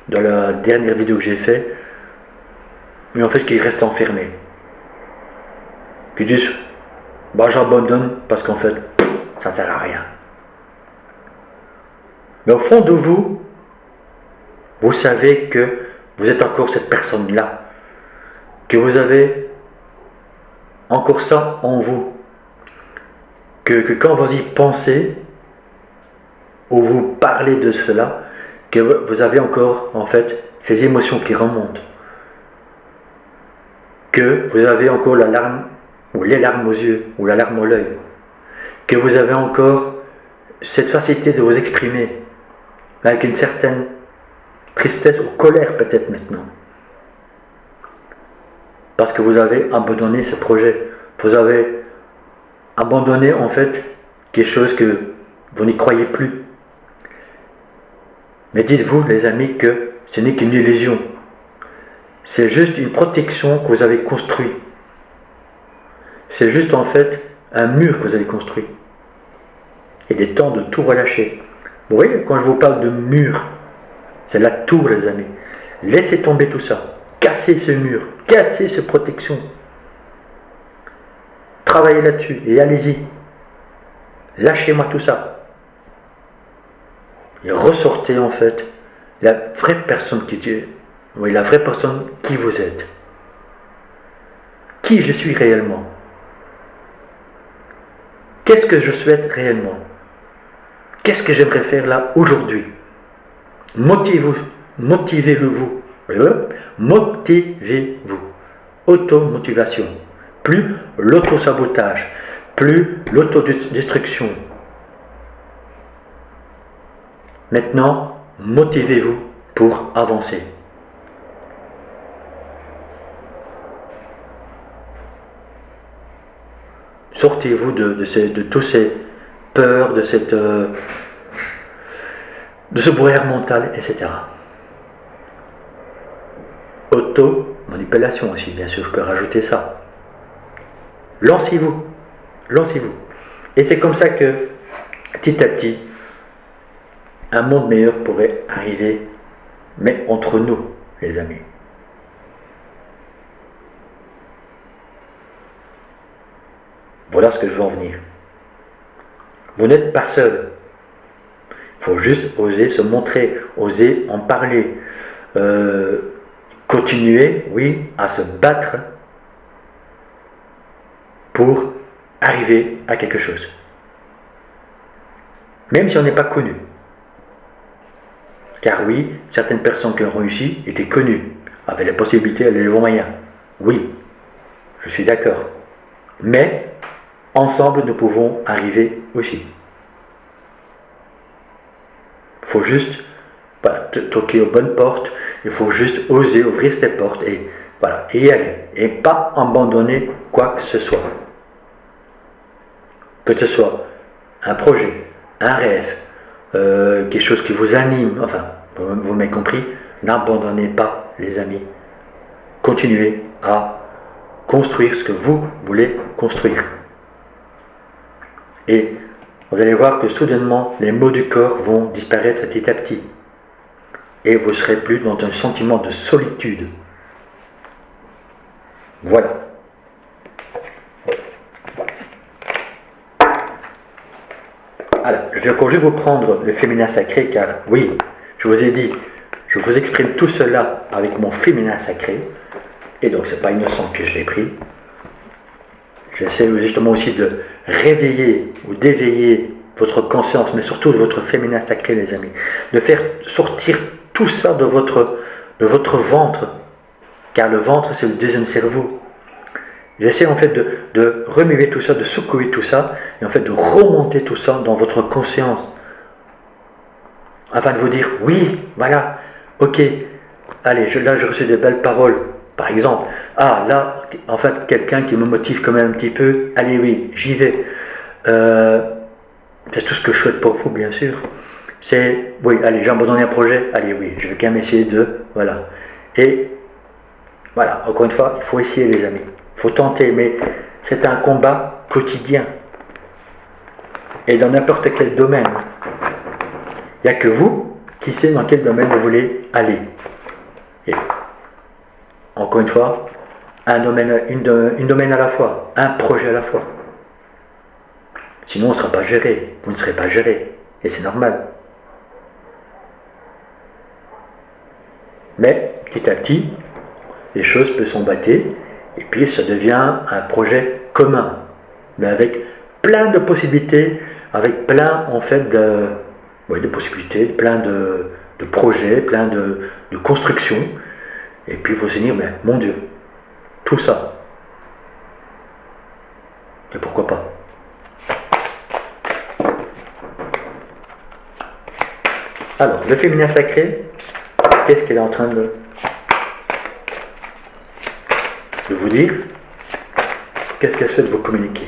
dans la dernière vidéo que j'ai faite, mais en fait, qu'ils restent enfermés. Qu'ils disent, j'abandonne parce qu'en fait, ça ne sert à rien. Mais au fond de vous, vous savez que vous êtes encore cette personne-là, que vous avez encore ça en vous, que quand vous y pensez, ou vous parlez de cela, que vous avez encore en fait ces émotions qui remontent, que vous avez encore la larme, ou les larmes aux yeux, ou la larme à l'œil, que vous avez encore cette facilité de vous exprimer, avec une certaine tristesse ou colère peut-être maintenant. Parce que vous avez abandonné ce projet. Vous avez abandonné en fait quelque chose que vous n'y croyez plus. Mais dites-vous les amis que ce n'est qu'une illusion. C'est juste une protection que vous avez construite. C'est juste en fait un mur que vous avez construit. Il est temps de tout relâcher. Vous voyez, quand je vous parle de mur, c'est la tour, les amis. Laissez tomber tout ça. Cassez ce mur. Cassez cette protection. Travaillez là-dessus et allez-y. Lâchez-moi tout ça. Et ressortez en fait la vraie personne la vraie personne qui vous êtes. Qui je suis réellement. Qu'est-ce que je souhaite réellement? Qu'est-ce que j'aimerais faire là aujourd'hui? Motivez-vous. Motivez-vous. Motivez-vous. Automotivation. Plus l'autosabotage. Plus l'autodestruction. Maintenant, motivez-vous pour avancer. Sortez-vous de toutes ces peurs, de ce brouillard mental, etc. Auto-manipulation aussi, bien sûr, je peux rajouter ça. Lancez-vous. Lancez-vous. Et c'est comme ça que, petit à petit, un monde meilleur pourrait arriver, mais entre nous, les amis. Voilà ce que je veux en venir. Vous n'êtes pas seul. Il faut juste oser se montrer, oser en parler, continuer, oui, à se battre pour arriver à quelque chose. Même si on n'est pas connu. Car oui, certaines personnes qui ont réussi étaient connues, avaient la possibilité, avaient les moyens. Oui, je suis d'accord. Mais ensemble, nous pouvons arriver aussi. Il faut juste toquer aux bonnes portes, il faut juste oser ouvrir ces portes et voilà, et y aller. Et pas abandonner quoi que ce soit. Que ce soit un projet, un rêve, quelque chose qui vous anime, enfin, vous m'avez compris, n'abandonnez pas les amis. Continuez à construire ce que vous voulez construire. Et vous allez voir que soudainement, les maux du corps vont disparaître petit à petit. Et vous ne serez plus dans un sentiment de solitude. Voilà. Alors, je vais vous prendre le féminin sacré, car oui, je vous ai dit, je vous exprime tout cela avec mon féminin sacré. Et donc, ce n'est pas innocent que je l'ai pris. J'essaie justement aussi de réveiller ou d'éveiller votre conscience, mais surtout de votre féminin sacré, les amis. De faire sortir tout ça de votre ventre, car le ventre, c'est le deuxième cerveau. J'essaie en fait de remuer tout ça, de secouer tout ça, et en fait de remonter tout ça dans votre conscience, afin de vous dire, oui, voilà, ok, allez, là j'ai reçu des belles paroles. Par exemple, ah là, en fait, quelqu'un qui me motive quand même un petit peu, allez oui, j'y vais. C'est tout ce que je souhaite pour vous, bien sûr. C'est, oui, allez, j'ai abandonné un projet, allez oui, je vais quand même essayer voilà. Et voilà, encore une fois, il faut essayer les amis. Il faut tenter, mais c'est un combat quotidien. Et dans n'importe quel domaine. Il n'y a que vous qui savez dans quel domaine vous voulez aller. Et encore une fois, une domaine à la fois, un projet à la fois. Sinon, on ne sera pas géré. Vous ne serez pas géré. Et c'est normal. Mais, petit à petit, les choses peuvent s'emboîter. Et puis, ça devient un projet commun. Mais avec plein de possibilités, avec plein, en fait, de possibilités, plein de projets, plein de constructions. Et puis, il faut se dire, mais mon Dieu, tout ça. Et pourquoi pas? Alors, le féminin sacré, qu'est-ce qu'elle est en train de vous dire? Qu'est-ce qu'elle souhaite vous communiquer?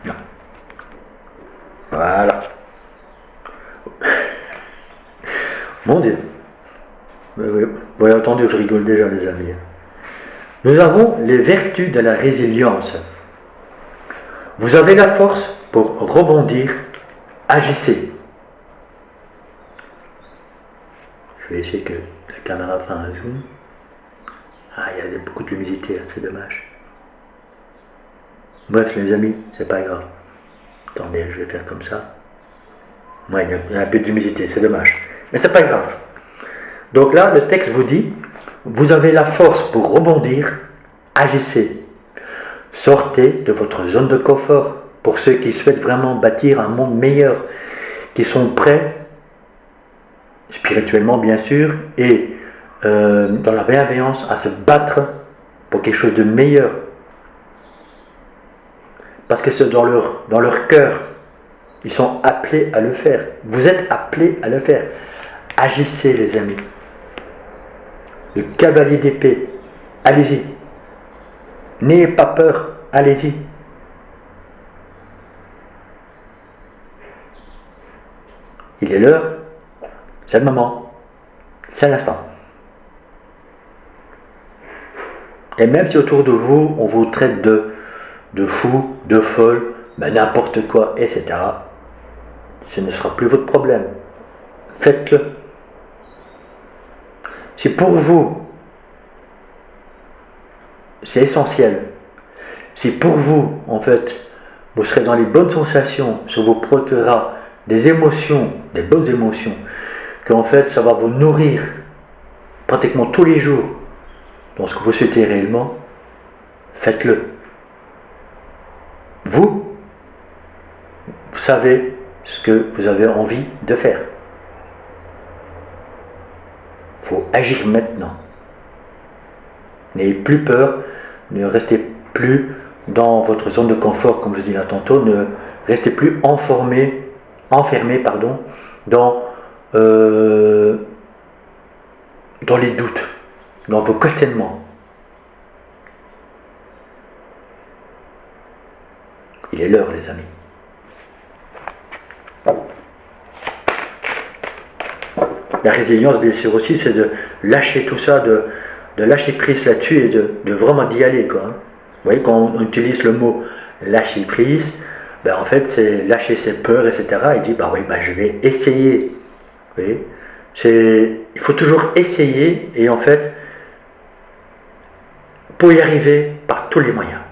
Non. Voilà. Mon Dieu. Vous avez entendu, je rigole déjà, les amis. Nous avons les vertus de la résilience. Vous avez la force pour rebondir. Agissez. Je vais essayer que la caméra fasse un zoom. Ah, il y a beaucoup de luminosité, c'est dommage. Bref, les amis, c'est pas grave. Attendez, je vais faire comme ça. Ouais, il y a un peu de luminosité, c'est dommage. Mais c'est pas grave. Donc là, le texte vous dit, vous avez la force pour rebondir, agissez. Sortez de votre zone de confort. Pour ceux qui souhaitent vraiment bâtir un monde meilleur, qui sont prêts, spirituellement bien sûr, et dans la bienveillance, à se battre pour quelque chose de meilleur. Parce que c'est dans leur cœur, ils sont appelés à le faire. Vous êtes appelés à le faire. Agissez les amis. Le cavalier d'épée, allez-y. N'ayez pas peur, allez-y. Il est l'heure, c'est le moment, c'est l'instant. Et même si autour de vous, on vous traite de fou, de folle, ben n'importe quoi, etc., ce ne sera plus votre problème. Faites-le. Si pour vous, c'est essentiel, si pour vous, en fait, vous serez dans les bonnes sensations, ça vous procurera des émotions, des bonnes émotions, qu'en fait, ça va vous nourrir pratiquement tous les jours dans ce que vous souhaitez réellement, faites-le. Vous savez ce que vous avez envie de faire. Il faut agir maintenant. N'ayez plus peur, ne restez plus dans votre zone de confort, comme je dis là tantôt, ne restez plus enfermé, dans les doutes, dans vos questionnements. Il est l'heure, les amis. La résilience, bien sûr aussi, c'est de lâcher tout ça, de lâcher prise là-dessus et de vraiment d'y aller, quoi. Vous voyez, quand on utilise le mot lâcher prise, ben en fait, c'est lâcher ses peurs, etc. Et dire, bah oui, bah je vais essayer. Vous voyez, il faut toujours essayer, et en fait, pour y arriver par tous les moyens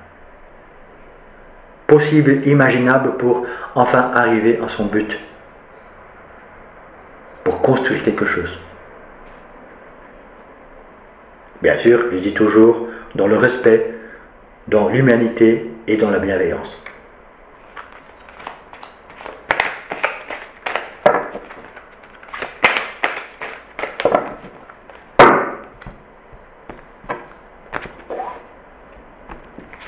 possibles, imaginables, pour enfin arriver à son but, pour construire quelque chose. Bien sûr, je dis toujours, dans le respect, dans l'humanité et dans la bienveillance.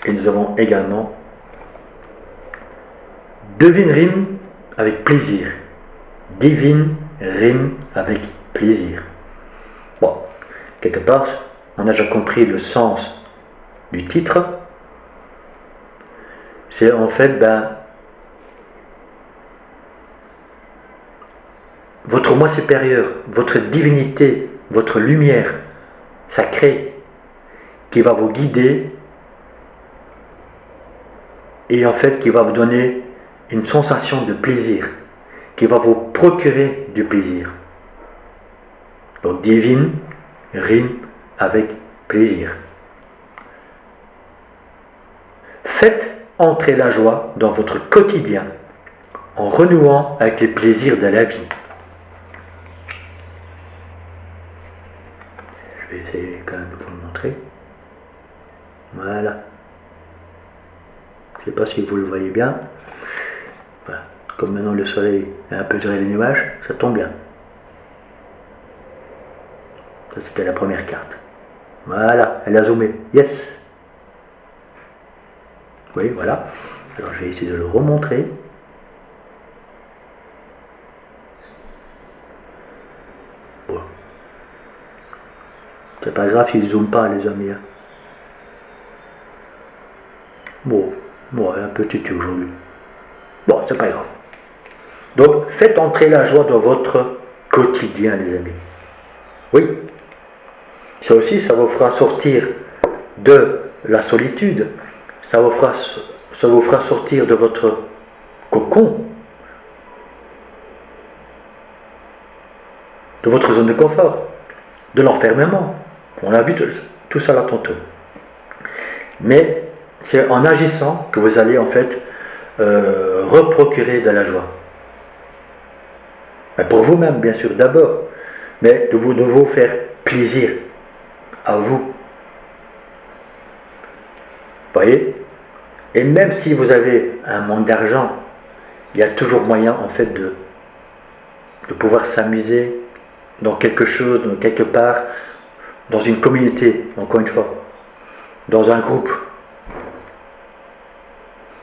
Et nous avons également devine rime avec plaisir. Divine rime avec plaisir. Bon, quelque part, on a déjà compris le sens du titre. C'est en fait, votre moi supérieur, votre divinité, votre lumière sacrée qui va vous guider et en fait qui va vous donner une sensation de plaisir, qui va vous procurer du plaisir. Donc divine rime avec plaisir. Faites entrer la joie dans votre quotidien en renouant avec les plaisirs de la vie. Je vais essayer quand même de vous le montrer. Voilà. Je ne sais pas si vous le voyez bien. Voilà. Comme maintenant le soleil est un peu derrière les nuages, ça tombe bien. Ça c'était la première carte. Voilà, elle a zoomé. Yes. Oui, voilà. Alors je vais essayer de le remontrer. Bon. C'est pas grave s'il ne zoome pas, les amis. Bon, un peu tutu aujourd'hui. Bon, c'est pas grave. Donc, faites entrer la joie dans votre quotidien, les amis. Oui. Ça aussi, ça vous fera sortir de la solitude. Ça vous fera sortir de votre cocon, de votre zone de confort, de l'enfermement. On a vu tout ça là tantôt. Mais c'est en agissant que vous allez en fait reprocurer de la joie. Mais pour vous-même, bien sûr, d'abord, mais de vous faire plaisir à vous. Voyez, Et même si vous avez un manque d'argent, il y a toujours moyen en fait de pouvoir s'amuser dans quelque chose, dans quelque part, dans une communauté, encore une fois, dans un groupe.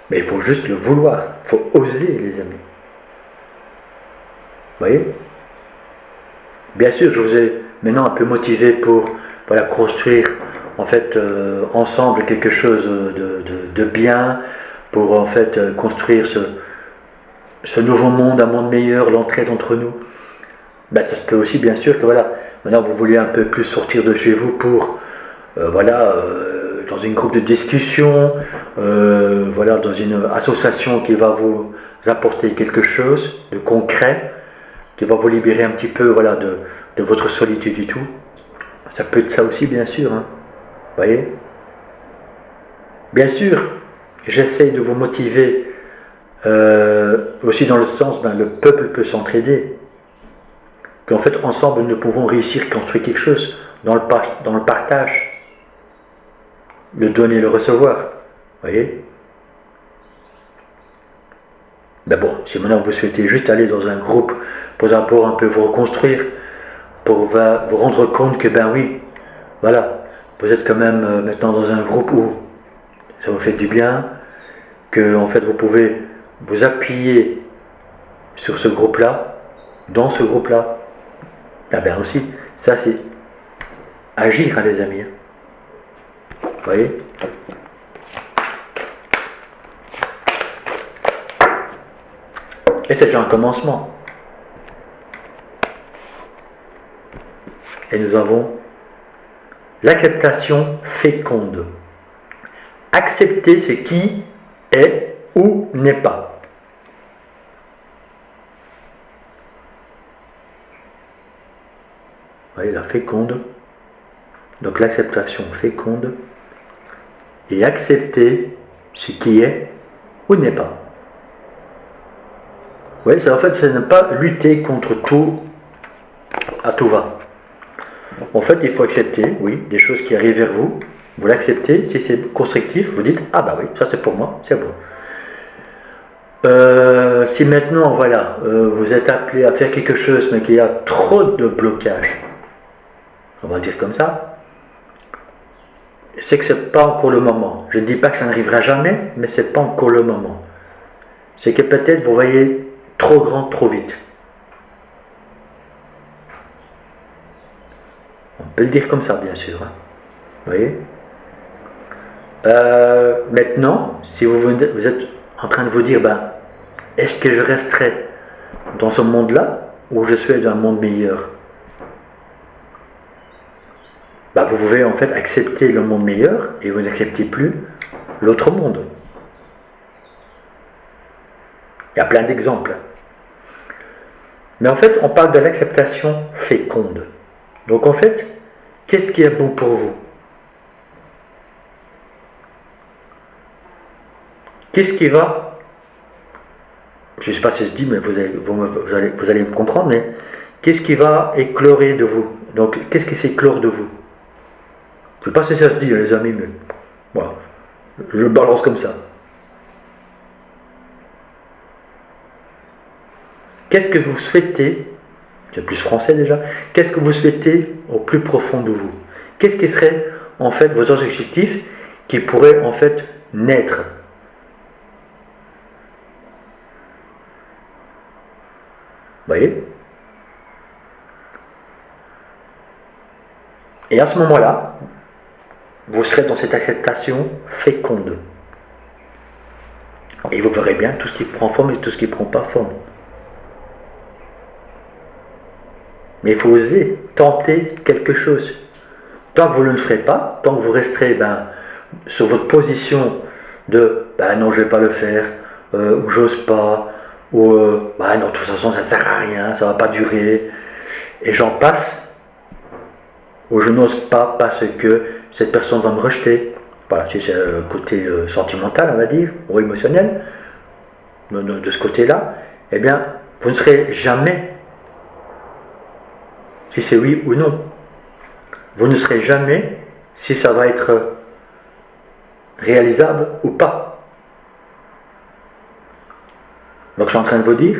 Mais il faut juste le vouloir, il faut oser, les amis. Vous voyez? Bien sûr, je vous ai maintenant un peu motivé pour voilà, construire en fait ensemble quelque chose de bien, pour en fait construire ce nouveau monde, un monde meilleur, l'entraide entre nous. Ben, ça se peut aussi bien sûr que voilà, maintenant vous voulez un peu plus sortir de chez vous pour dans une groupe de discussion, voilà, dans une association qui va vous apporter quelque chose de concret, qui va vous libérer un petit peu voilà, de votre solitude et tout. Ça peut être ça aussi bien sûr, hein. Vous voyez? Bien sûr, j'essaie de vous motiver aussi dans le sens, ben, le peuple peut s'entraider. Qu'en fait, ensemble, nous pouvons réussir à construire quelque chose dans le partage. Le donner et le recevoir. Vous voyez? Ben bon, si maintenant vous souhaitez juste aller dans un groupe pour d'abord un peu vous reconstruire, pour vous rendre compte que ben oui, voilà, vous êtes quand même maintenant dans un groupe où ça vous fait du bien, que en fait vous pouvez vous appuyer sur ce groupe-là, dans ce groupe-là, ah ben aussi, ça c'est agir, hein, les amis. Vous voyez? Et c'est déjà un commencement. Et nous avons l'acceptation féconde. Accepter ce qui est ou n'est pas. Vous voyez, la féconde. Donc l'acceptation féconde. Et accepter ce qui est ou n'est pas. Vous voyez, en fait, c'est ne pas lutter contre tout à tout va. En fait, il faut accepter, oui, des choses qui arrivent vers vous. Vous l'acceptez. Si c'est constructif, vous dites, ah bah oui, ça c'est pour moi, c'est bon. Si maintenant, voilà, vous êtes appelé à faire quelque chose, mais qu'il y a trop de blocages, on va dire comme ça, c'est que c'est pas encore le moment. Je ne dis pas que ça n'arrivera jamais, mais c'est pas encore le moment. C'est que peut-être vous voyez trop grand, trop vite. On peut le dire comme ça, bien sûr. Hein. Vous voyez? Maintenant, si vous êtes en train de vous dire, ben, est-ce que je resterai dans ce monde-là ou je suis dans un monde meilleur? Ben, vous pouvez en fait accepter le monde meilleur et vous n'acceptez plus l'autre monde. Il y a plein d'exemples. Mais en fait, on parle de l'acceptation féconde. Donc en fait, qu'est-ce qui est bon pour vous? Qu'est-ce qui va, je ne sais pas si je dis, mais vous allez me comprendre, mais qu'est-ce qui va éclorer de vous? Donc qu'est-ce qui s'éclore de vous? Je ne sais pas si ça se dit, les amis, mais voilà, je balance comme ça. Qu'est-ce que vous souhaitez? C'est plus français déjà. Qu'est-ce que vous souhaitez au plus profond de vous? Qu'est-ce qui serait en fait vos objectifs qui pourraient en fait naître? Vous voyez? Et à ce moment-là, vous serez dans cette acceptation féconde. Et vous verrez bien tout ce qui prend forme et tout ce qui ne prend pas forme. Mais il faut oser tenter quelque chose. Tant que vous ne le ferez pas, tant que vous resterez sur votre position de non, je ne vais pas le faire, ou j'ose pas, ou non, de toute façon ça ne sert à rien, ça ne va pas durer, et j'en passe, ou je n'ose pas parce que cette personne va me rejeter. Voilà, c'est le côté sentimental, on va dire, ou émotionnel, de ce côté-là, eh bien, vous ne serez jamais, si c'est oui ou non, vous ne serez jamais si ça va être réalisable ou pas. Donc je suis en train de vous dire,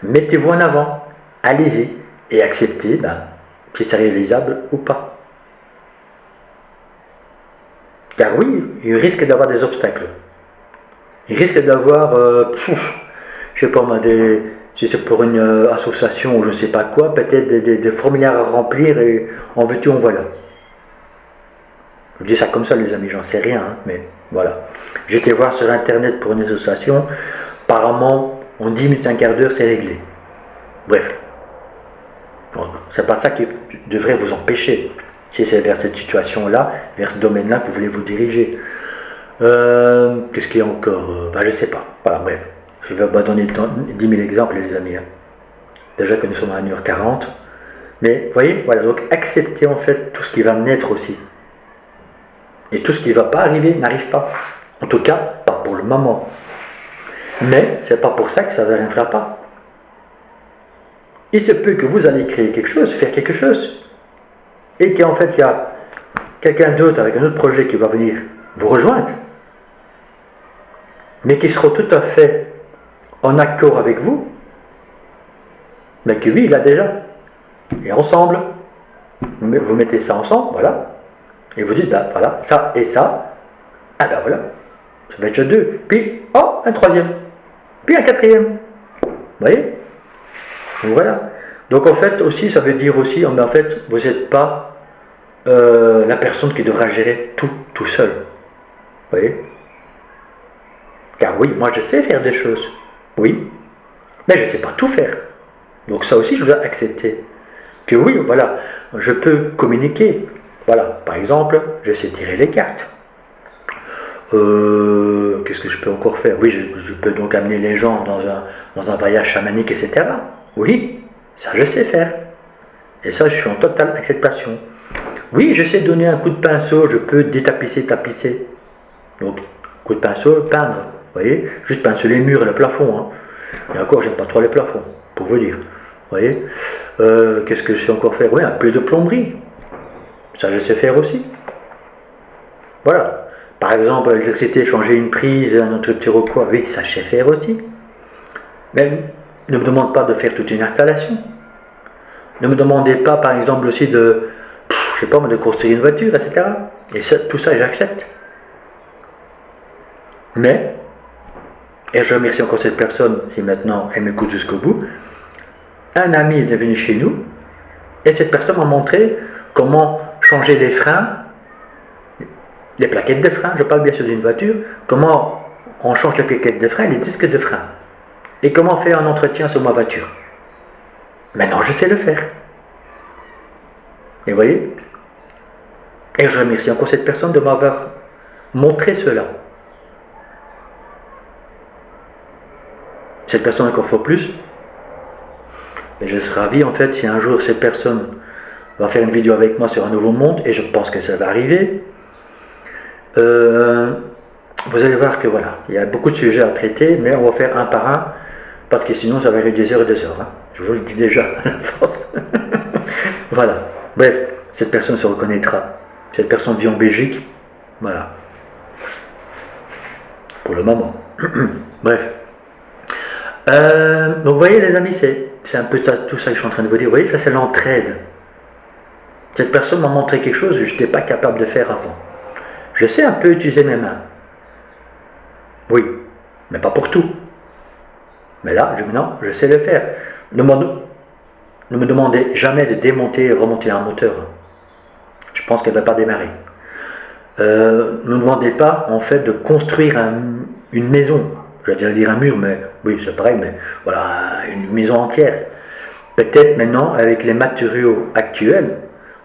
mettez-vous en avant, allez-y, et acceptez si c'est réalisable ou pas. Car oui, il risque d'avoir des obstacles. Il risque d'avoir, je sais pas moi, si c'est pour une association ou je sais pas quoi, peut-être des formulaires à remplir et en veux-tu, en voilà. Je dis ça comme ça les amis, j'en sais rien, hein, mais voilà. J'étais voir sur internet pour une association, apparemment en 10 minutes, un quart d'heure c'est réglé. Bref. Donc, c'est pas ça qui devrait vous empêcher, si c'est vers cette situation-là, vers ce domaine-là que vous voulez vous diriger. Qu'est-ce qu'il y a encore je sais pas. Voilà, bref. Je vais pas donner 10 000 exemples, les amis. Hein. Déjà que nous sommes à 1h40. Mais, vous voyez, voilà, donc acceptez en fait tout ce qui va naître aussi. Et tout ce qui ne va pas arriver n'arrive pas. En tout cas, pas pour le moment. Mais, c'est pas pour ça que ça n'arrivera pas. Il se peut que vous allez créer quelque chose, faire quelque chose. Et qu'en fait, il y a quelqu'un d'autre avec un autre projet qui va venir vous rejoindre. Mais qui sera tout à fait en accord avec vous, mais que lui, il a déjà. Et ensemble, vous mettez ça ensemble, voilà, et vous dites, voilà, ça et ça, voilà, ça va être déjà deux. Puis, un troisième, puis un quatrième. Vous voyez? Donc voilà. Donc en fait, aussi, ça veut dire aussi, en fait, vous n'êtes pas la personne qui devra gérer tout seul. Vous voyez? Car oui, moi je sais faire des choses, oui, mais je ne sais pas tout faire. Donc ça aussi, je dois accepter. Que oui, voilà, je peux communiquer. Voilà, par exemple, je sais tirer les cartes. Qu'est-ce que je peux encore faire? Oui, je peux donc amener les gens dans un voyage chamanique, etc. Oui, ça je sais faire. Et ça, je suis en totale acceptation. Oui, je sais donner un coup de pinceau, je peux détapisser, tapisser. Donc, coup de pinceau, peindre. Vous voyez, juste pinceler les murs et le plafond. Hein. Et encore, j'aime pas trop les plafonds, pour vous dire. Vous voyez, qu'est-ce que je sais encore faire? Oui, un peu de plomberie. Ça, je sais faire aussi. Voilà. Par exemple, l'électricité, changer une prise, un interrupteur ou quoi. Oui, ça, je sais faire aussi. Mais ne me demande pas de faire toute une installation. Ne me demandez pas, par exemple, aussi de construire une voiture, etc. Et ça, tout ça, j'accepte. Mais, et je remercie encore cette personne, si maintenant elle m'écoute jusqu'au bout, un ami est venu chez nous, et cette personne m'a montré comment changer les freins, les plaquettes de frein, je parle bien sûr d'une voiture, comment on change les plaquettes de frein, les disques de frein, et comment faire un entretien sur ma voiture. Maintenant, je sais le faire. Et vous voyez? Et je remercie encore cette personne de m'avoir montré cela. Cette personne encore faut plus. Et je serai ravi en fait si un jour cette personne va faire une vidéo avec moi sur un nouveau monde, et je pense que ça va arriver. Vous allez voir que voilà, il y a beaucoup de sujets à traiter, mais on va faire un par un, parce que sinon ça va aller des heures et des heures. Hein. Je vous le dis déjà à l'avance. Voilà. Bref, cette personne se reconnaîtra. Cette personne vit en Belgique. Voilà. Pour le moment. Bref. Donc vous voyez les amis, c'est un peu ça, tout ça que je suis en train de vous dire. Vous voyez, ça c'est l'entraide. Cette personne m'a montré quelque chose que je n'étais pas capable de faire avant. Je sais un peu utiliser mes mains. Oui, mais pas pour tout. Mais là, je sais le faire. Ne me demandez jamais de démonter et remonter un moteur. Je pense qu'elle ne va pas démarrer. Ne me demandez pas en fait de construire une maison. Je vais dire un mur, mais oui, c'est pareil, mais voilà, une maison entière. Peut-être maintenant, avec les matériaux actuels,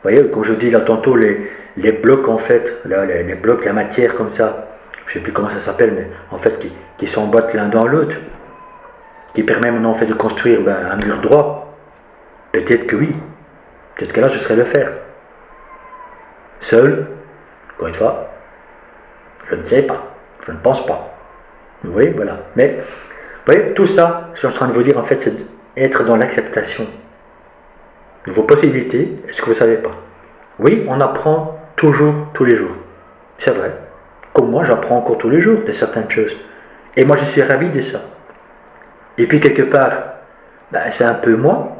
vous voyez, comme je dis là tantôt, les blocs en fait, les blocs, la matière comme ça, je ne sais plus comment ça s'appelle, mais en fait qui s'emboîtent l'un dans l'autre, qui permet maintenant en fait de construire un mur droit. Peut-être que oui, peut-être que là je serais le faire. Seul, encore une fois, je ne sais pas, je ne pense pas. Vous voyez, voilà. Mais, vous voyez, tout ça, ce que je suis en train de vous dire, en fait, c'est être dans l'acceptation de vos possibilités. Est-ce que vous ne savez pas? Oui, on apprend toujours, tous les jours. C'est vrai. Comme moi, j'apprends encore tous les jours de certaines choses. Et moi, je suis ravi de ça. Et puis quelque part, ben, c'est un peu moi,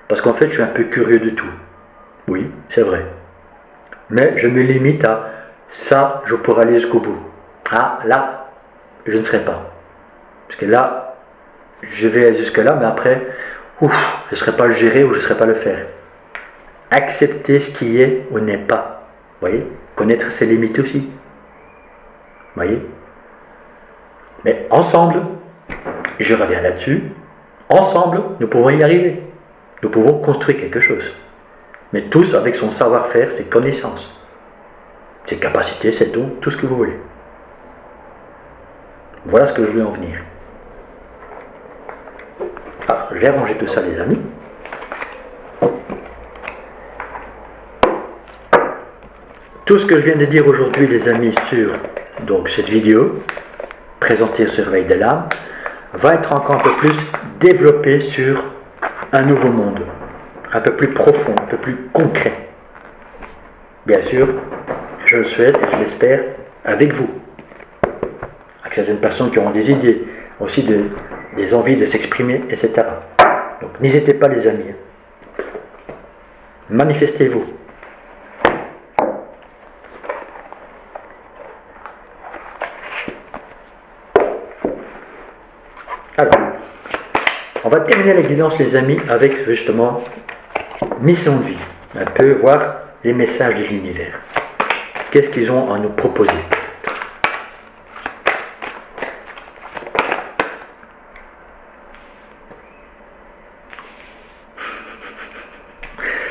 parce qu'en fait je suis un peu curieux de tout. Oui, c'est vrai. Mais je me limite à ça, je pourrais aller jusqu'au bout. Ah, là, je ne serai pas. Parce que là, je vais jusque là, mais après, ouf, je ne serai pas le gérer ou je ne serai pas le faire. Accepter ce qui est ou n'est pas. Vous voyez? Connaître ses limites aussi. Vous voyez? Mais ensemble, je reviens là-dessus, ensemble, nous pouvons y arriver. Nous pouvons construire quelque chose. Mais tous avec son savoir-faire, ses connaissances, ses capacités, ses dons, tout ce que vous voulez. Voilà ce que je voulais en venir. Ah, je vais ranger tout ça, les amis. Tout ce que je viens de dire aujourd'hui, les amis, sur donc, cette vidéo, présentée sur Veille de l'âme, va être encore un peu plus développé sur un nouveau monde, un peu plus profond, un peu plus concret. Bien sûr, je le souhaite et je l'espère avec vous. Avec certaines personnes qui auront des idées, aussi des envies de s'exprimer, etc. Donc n'hésitez pas, les amis. Manifestez-vous. Alors, on va terminer la guidance, les amis, avec justement mission de vie. Un peu voir les messages de l'univers. Qu'est-ce qu'ils ont à nous proposer?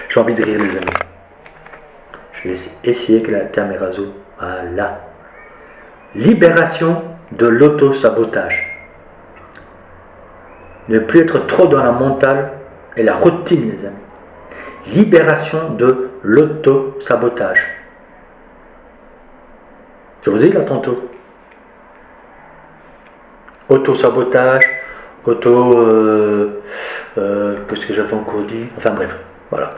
J'ai envie de rire, les amis. Je vais essayer que la caméra zoom. Voilà. Libération de l'auto-sabotage. Ne plus être trop dans la mentale et la routine, les amis. Libération de l'auto-sabotage. Je vous ai dit là tantôt. Auto-sabotage, qu'est-ce que j'avais encore dit? Enfin bref, voilà.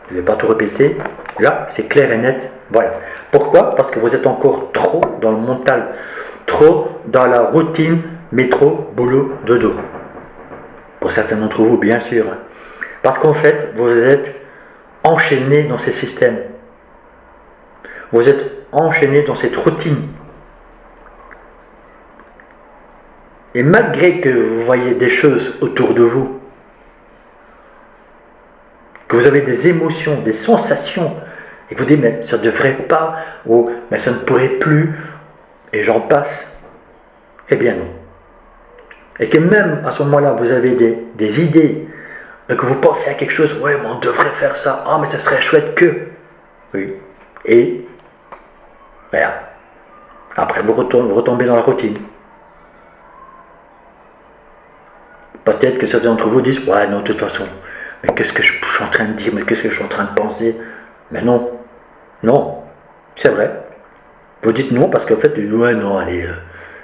Je ne vais pas tout répéter. Là, c'est clair et net. Voilà. Pourquoi? Parce que vous êtes encore trop dans le mental, trop dans la routine, métro, boulot, dodo. Pour certains d'entre vous, bien sûr. Parce qu'en fait, vous êtes enchaînés dans ces systèmes. Vous êtes enchaînés dans cette routine. Et malgré que vous voyez des choses autour de vous, que vous avez des émotions, des sensations, et que vous dites, mais ça ne devrait pas, ou mais ça ne pourrait plus, et j'en passe, eh bien non. Et que même à ce moment-là, vous avez des idées, et que vous pensez à quelque chose, ouais, mais on devrait faire ça, ah, mais ça serait chouette que. Oui. Et, voilà. Après, vous retombez dans la routine. Peut-être que certains d'entre vous disent, ouais, non, de toute façon, mais qu'est-ce que je suis en train de dire, mais qu'est-ce que je suis en train de penser? Mais non, non, c'est vrai. Vous dites non parce qu'en fait, ouais, non, allez,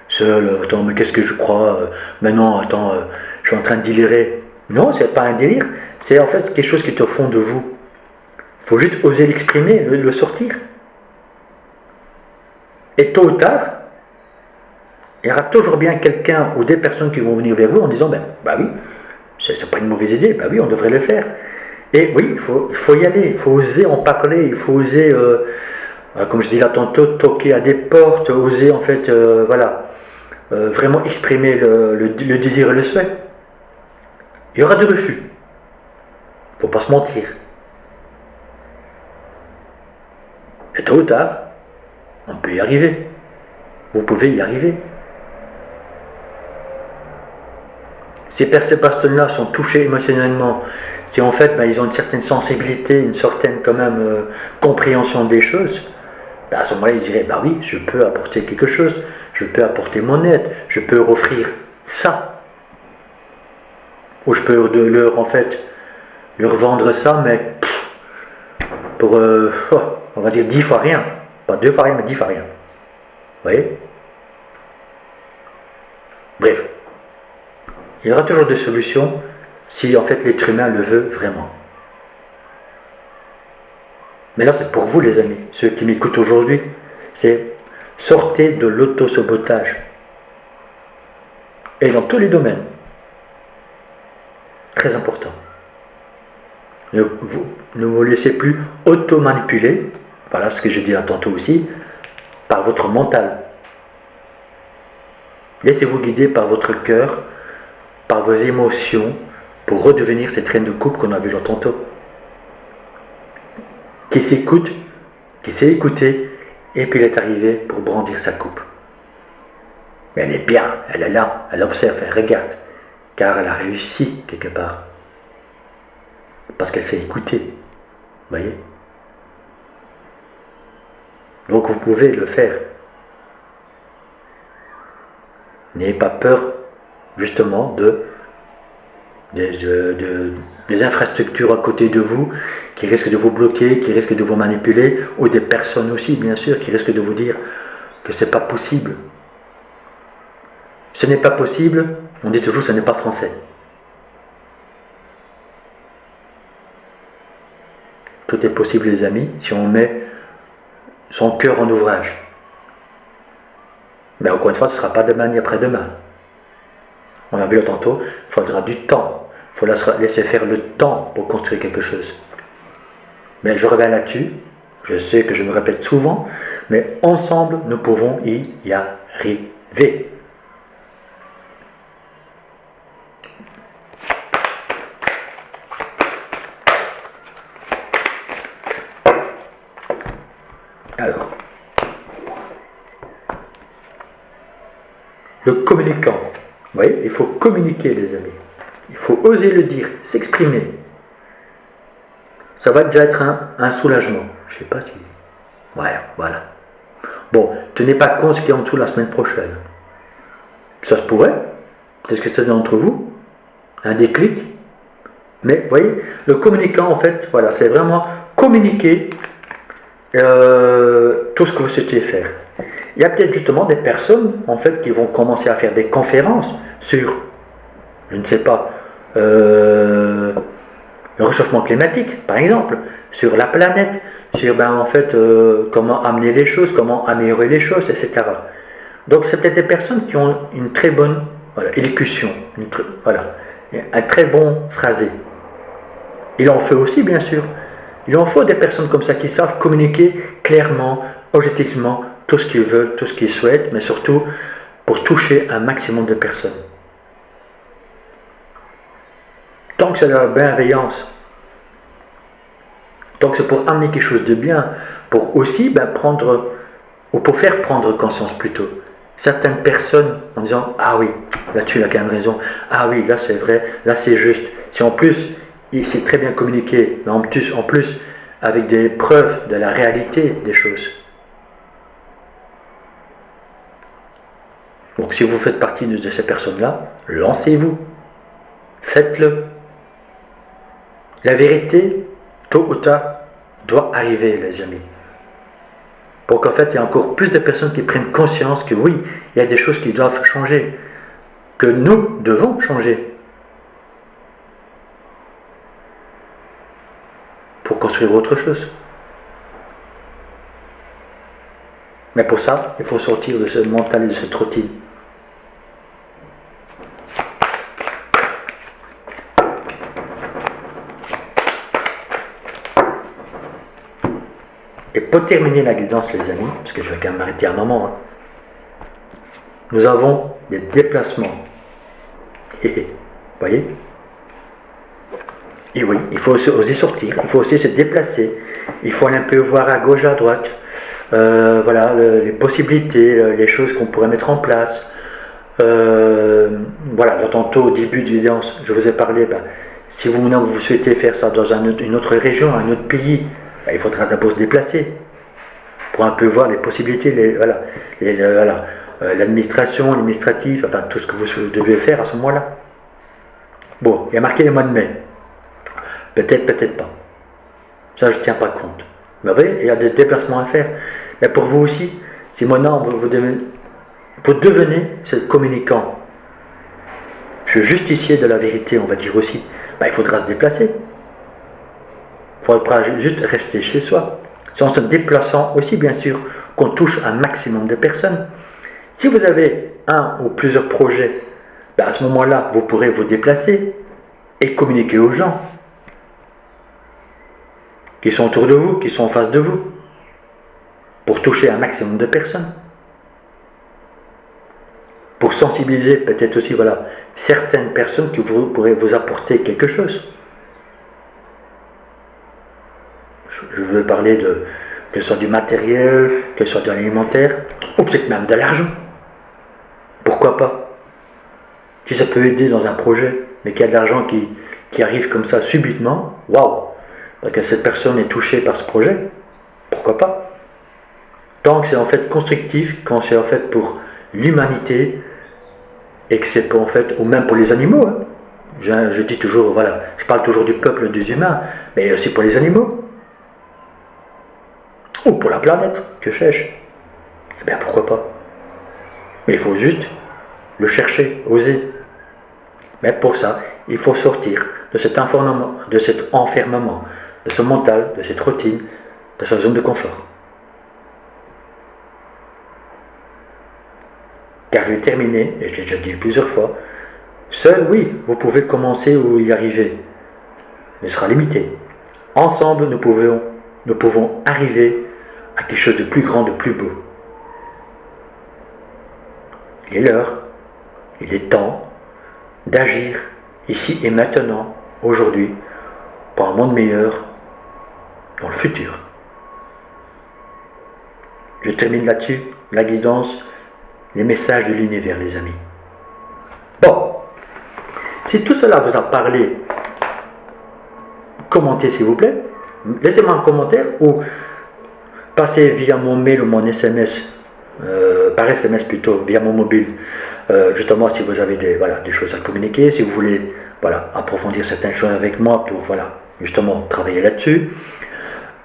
seul, attends, mais qu'est-ce que je crois? Mais non, attends, je suis en train de délirer. Non, c'est pas un délire, c'est en fait quelque chose qui est au fond de vous. Il faut juste oser l'exprimer, le sortir. Et tôt ou tard, il y aura toujours bien quelqu'un ou des personnes qui vont venir vers vous en disant, bah oui, c'est pas une mauvaise idée, bah oui, on devrait le faire. Et oui, il faut y aller, il faut oser en parler, il faut oser, comme je dis là tantôt, toquer à des portes, oser en fait, voilà, vraiment exprimer le désir et le souhait. Il y aura des refus, il ne faut pas se mentir. Et tôt ou tard, on peut y arriver. Vous pouvez y arriver. Ces personnes-là sont touchées émotionnellement, si en fait ils ont une certaine sensibilité, une certaine quand même compréhension des choses, à ce moment-là ils diraient, bah oui, je peux apporter quelque chose, je peux apporter mon aide, je peux leur offrir ça. Ou je peux leur en fait leur vendre ça, mais pour on va dire 10 fois rien. Pas 2 fois rien, mais 10 fois rien. Vous voyez? Bref. Il y aura toujours des solutions si en fait l'être humain le veut vraiment. Mais là c'est pour vous les amis, ceux qui m'écoutent aujourd'hui, c'est sortez de l'auto-sabotage. Et dans tous les domaines. Très important. Ne vous laissez plus auto-manipuler, voilà ce que j'ai dit tantôt aussi, par votre mental. Laissez-vous guider par votre cœur, par vos émotions, pour redevenir cette reine de coupe qu'on a vu là tantôt. Qui s'écoute, qui sait écouter, et puis elle est arrivée pour brandir sa coupe. Mais elle est bien, elle est là, elle observe, elle regarde, car elle a réussi quelque part. Parce qu'elle sait écouter, vous voyez. Donc vous pouvez le faire. N'ayez pas peur, justement, des infrastructures à côté de vous qui risquent de vous bloquer, qui risquent de vous manipuler, ou des personnes aussi, bien sûr, qui risquent de vous dire que ce n'est pas possible. Ce n'est pas possible, on dit toujours ce n'est pas français. Tout est possible, les amis, si on met son cœur en ouvrage. Mais encore une fois, ce ne sera pas demain ni après-demain. On a vu tantôt, il faudra du temps. Il faut laisser faire le temps pour construire quelque chose. Mais je reviens là-dessus. Je sais que je me répète souvent, mais ensemble, nous pouvons y arriver. Alors, le communicant. Vous voyez, il faut communiquer, les amis. Il faut oser le dire, s'exprimer. Ça va déjà être un soulagement. Je ne sais pas si... Ouais, voilà. Bon, tenez pas compte ce qu'il y a en dessous la semaine prochaine. Ça se pourrait. Peut-être que c'est d'entre vous. Un déclic. Mais, vous voyez, le communicant, en fait, voilà, c'est vraiment communiquer tout ce que vous souhaitez faire. Il y a peut-être justement des personnes, en fait, qui vont commencer à faire des conférences sur, je ne sais pas, le réchauffement climatique, par exemple, sur la planète, sur, en fait, comment amener les choses, comment améliorer les choses, etc. Donc, c'est peut-être des personnes qui ont une très bonne élocution, un très bon phrasé. Il en faut aussi, bien sûr. Il en faut des personnes comme ça qui savent communiquer clairement, objectivement, tout ce qu'ils veulent, tout ce qu'ils souhaitent, mais surtout pour toucher un maximum de personnes. Tant que c'est de la bienveillance, tant que c'est pour amener quelque chose de bien, pour aussi prendre, ou pour faire prendre conscience plutôt, certaines personnes en disant « Ah oui, là-dessus il a quand même raison, ah oui, là c'est vrai, là c'est juste ». Si en plus, il sait très bien communiquer, mais en plus avec des preuves de la réalité des choses. Donc si vous faites partie de ces personnes-là, lancez-vous. Faites-le. La vérité, tôt ou tard, doit arriver, les amis. Pour qu'en fait, il y ait encore plus de personnes qui prennent conscience que oui, il y a des choses qui doivent changer, que nous devons changer. Pour construire autre chose. Mais pour ça, il faut sortir de ce mental et de cette routine. Et pour terminer la guidance, les amis, parce que je vais quand même m'arrêter un moment, nous avons des déplacements. Vous voyez ? Et oui, il faut oser sortir, il faut aussi se déplacer, il faut aller un peu voir à gauche, à droite, voilà, les possibilités, les choses qu'on pourrait mettre en place. Voilà, tantôt au début de guidance, je vous ai parlé, si vous souhaitez faire ça dans une autre région, un autre pays, il faudra d'abord se déplacer pour un peu voir les possibilités, l'administration, l'administratif, enfin tout ce que vous devez faire à ce moment-là. Bon, il y a marqué le mois de mai. Peut-être, peut-être pas. Ça, je ne tiens pas compte. Mais vous voyez, il y a des déplacements à faire. Mais pour vous aussi, si maintenant vous devenez ce communicant, ce justicier de la vérité, on va dire aussi, il faudra se déplacer. Il ne faudra pas juste rester chez soi. C'est en se déplaçant aussi, bien sûr, qu'on touche un maximum de personnes. Si vous avez un ou plusieurs projets, à ce moment-là, vous pourrez vous déplacer. et communiquer aux gens qui sont autour de vous, qui sont en face de vous, pour toucher un maximum de personnes. Pour sensibiliser peut-être aussi voilà, certaines personnes qui pourraient vous apporter quelque chose. Je veux parler de que ce soit du matériel, que ce soit de l'alimentaire, ou peut-être même de l'argent. Pourquoi pas? Si ça peut aider dans un projet, mais qu'il y a de l'argent qui arrive comme ça subitement, waouh! Parce que cette personne est touchée par ce projet, pourquoi pas? Tant que c'est en fait constructif, quand c'est en fait pour l'humanité, et que c'est en fait, ou même pour les animaux, hein. Je dis toujours, voilà, je parle toujours du peuple des humains, mais aussi pour les animaux. Ou pour la planète, que sais-je? Eh bien pourquoi pas? Mais il faut juste le chercher, oser. Mais pour ça, il faut sortir de cet enfermement, de ce mental, de cette routine, de sa zone de confort. Car je vais terminer, et je l'ai déjà dit plusieurs fois, seul, oui, vous pouvez commencer ou y arriver, mais ce sera limité. Ensemble, nous pouvons arriver à quelque chose de plus grand, de plus beau. Il est l'heure, il est temps d'agir ici et maintenant, aujourd'hui, pour un monde meilleur dans le futur. Je termine là-dessus, la guidance, les messages de l'univers, les amis. Bon, si tout cela vous a parlé, commentez s'il vous plaît, laissez-moi un commentaire ou passez via mon mail ou mon SMS, par SMS plutôt, via mon mobile, justement si vous avez des choses à communiquer, si vous voulez approfondir certaines choses avec moi pour justement travailler là-dessus.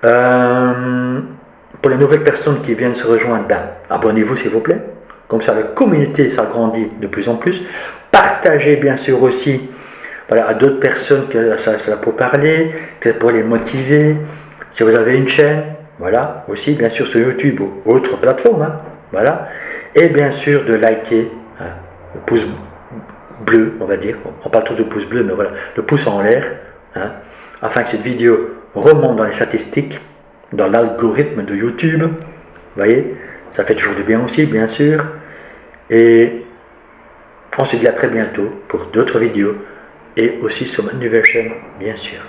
Pour les nouvelles personnes qui viennent se rejoindre, abonnez-vous s'il vous plaît. Comme ça, la communauté s'agrandit de plus en plus. Partagez bien sûr aussi à d'autres personnes que ça peut parler, que ça pourrait les motiver. Si vous avez une chaîne, aussi bien sûr sur YouTube ou autre plateforme, et bien sûr de liker, le pouce bleu, on va dire. On parle trop de pouce bleu, mais le pouce en l'air, afin que cette vidéo remonte dans les statistiques, dans l'algorithme de YouTube. Vous voyez, ça fait toujours du bien aussi, bien sûr. Et on se dit à très bientôt pour d'autres vidéos et aussi sur ma nouvelle chaîne, bien sûr.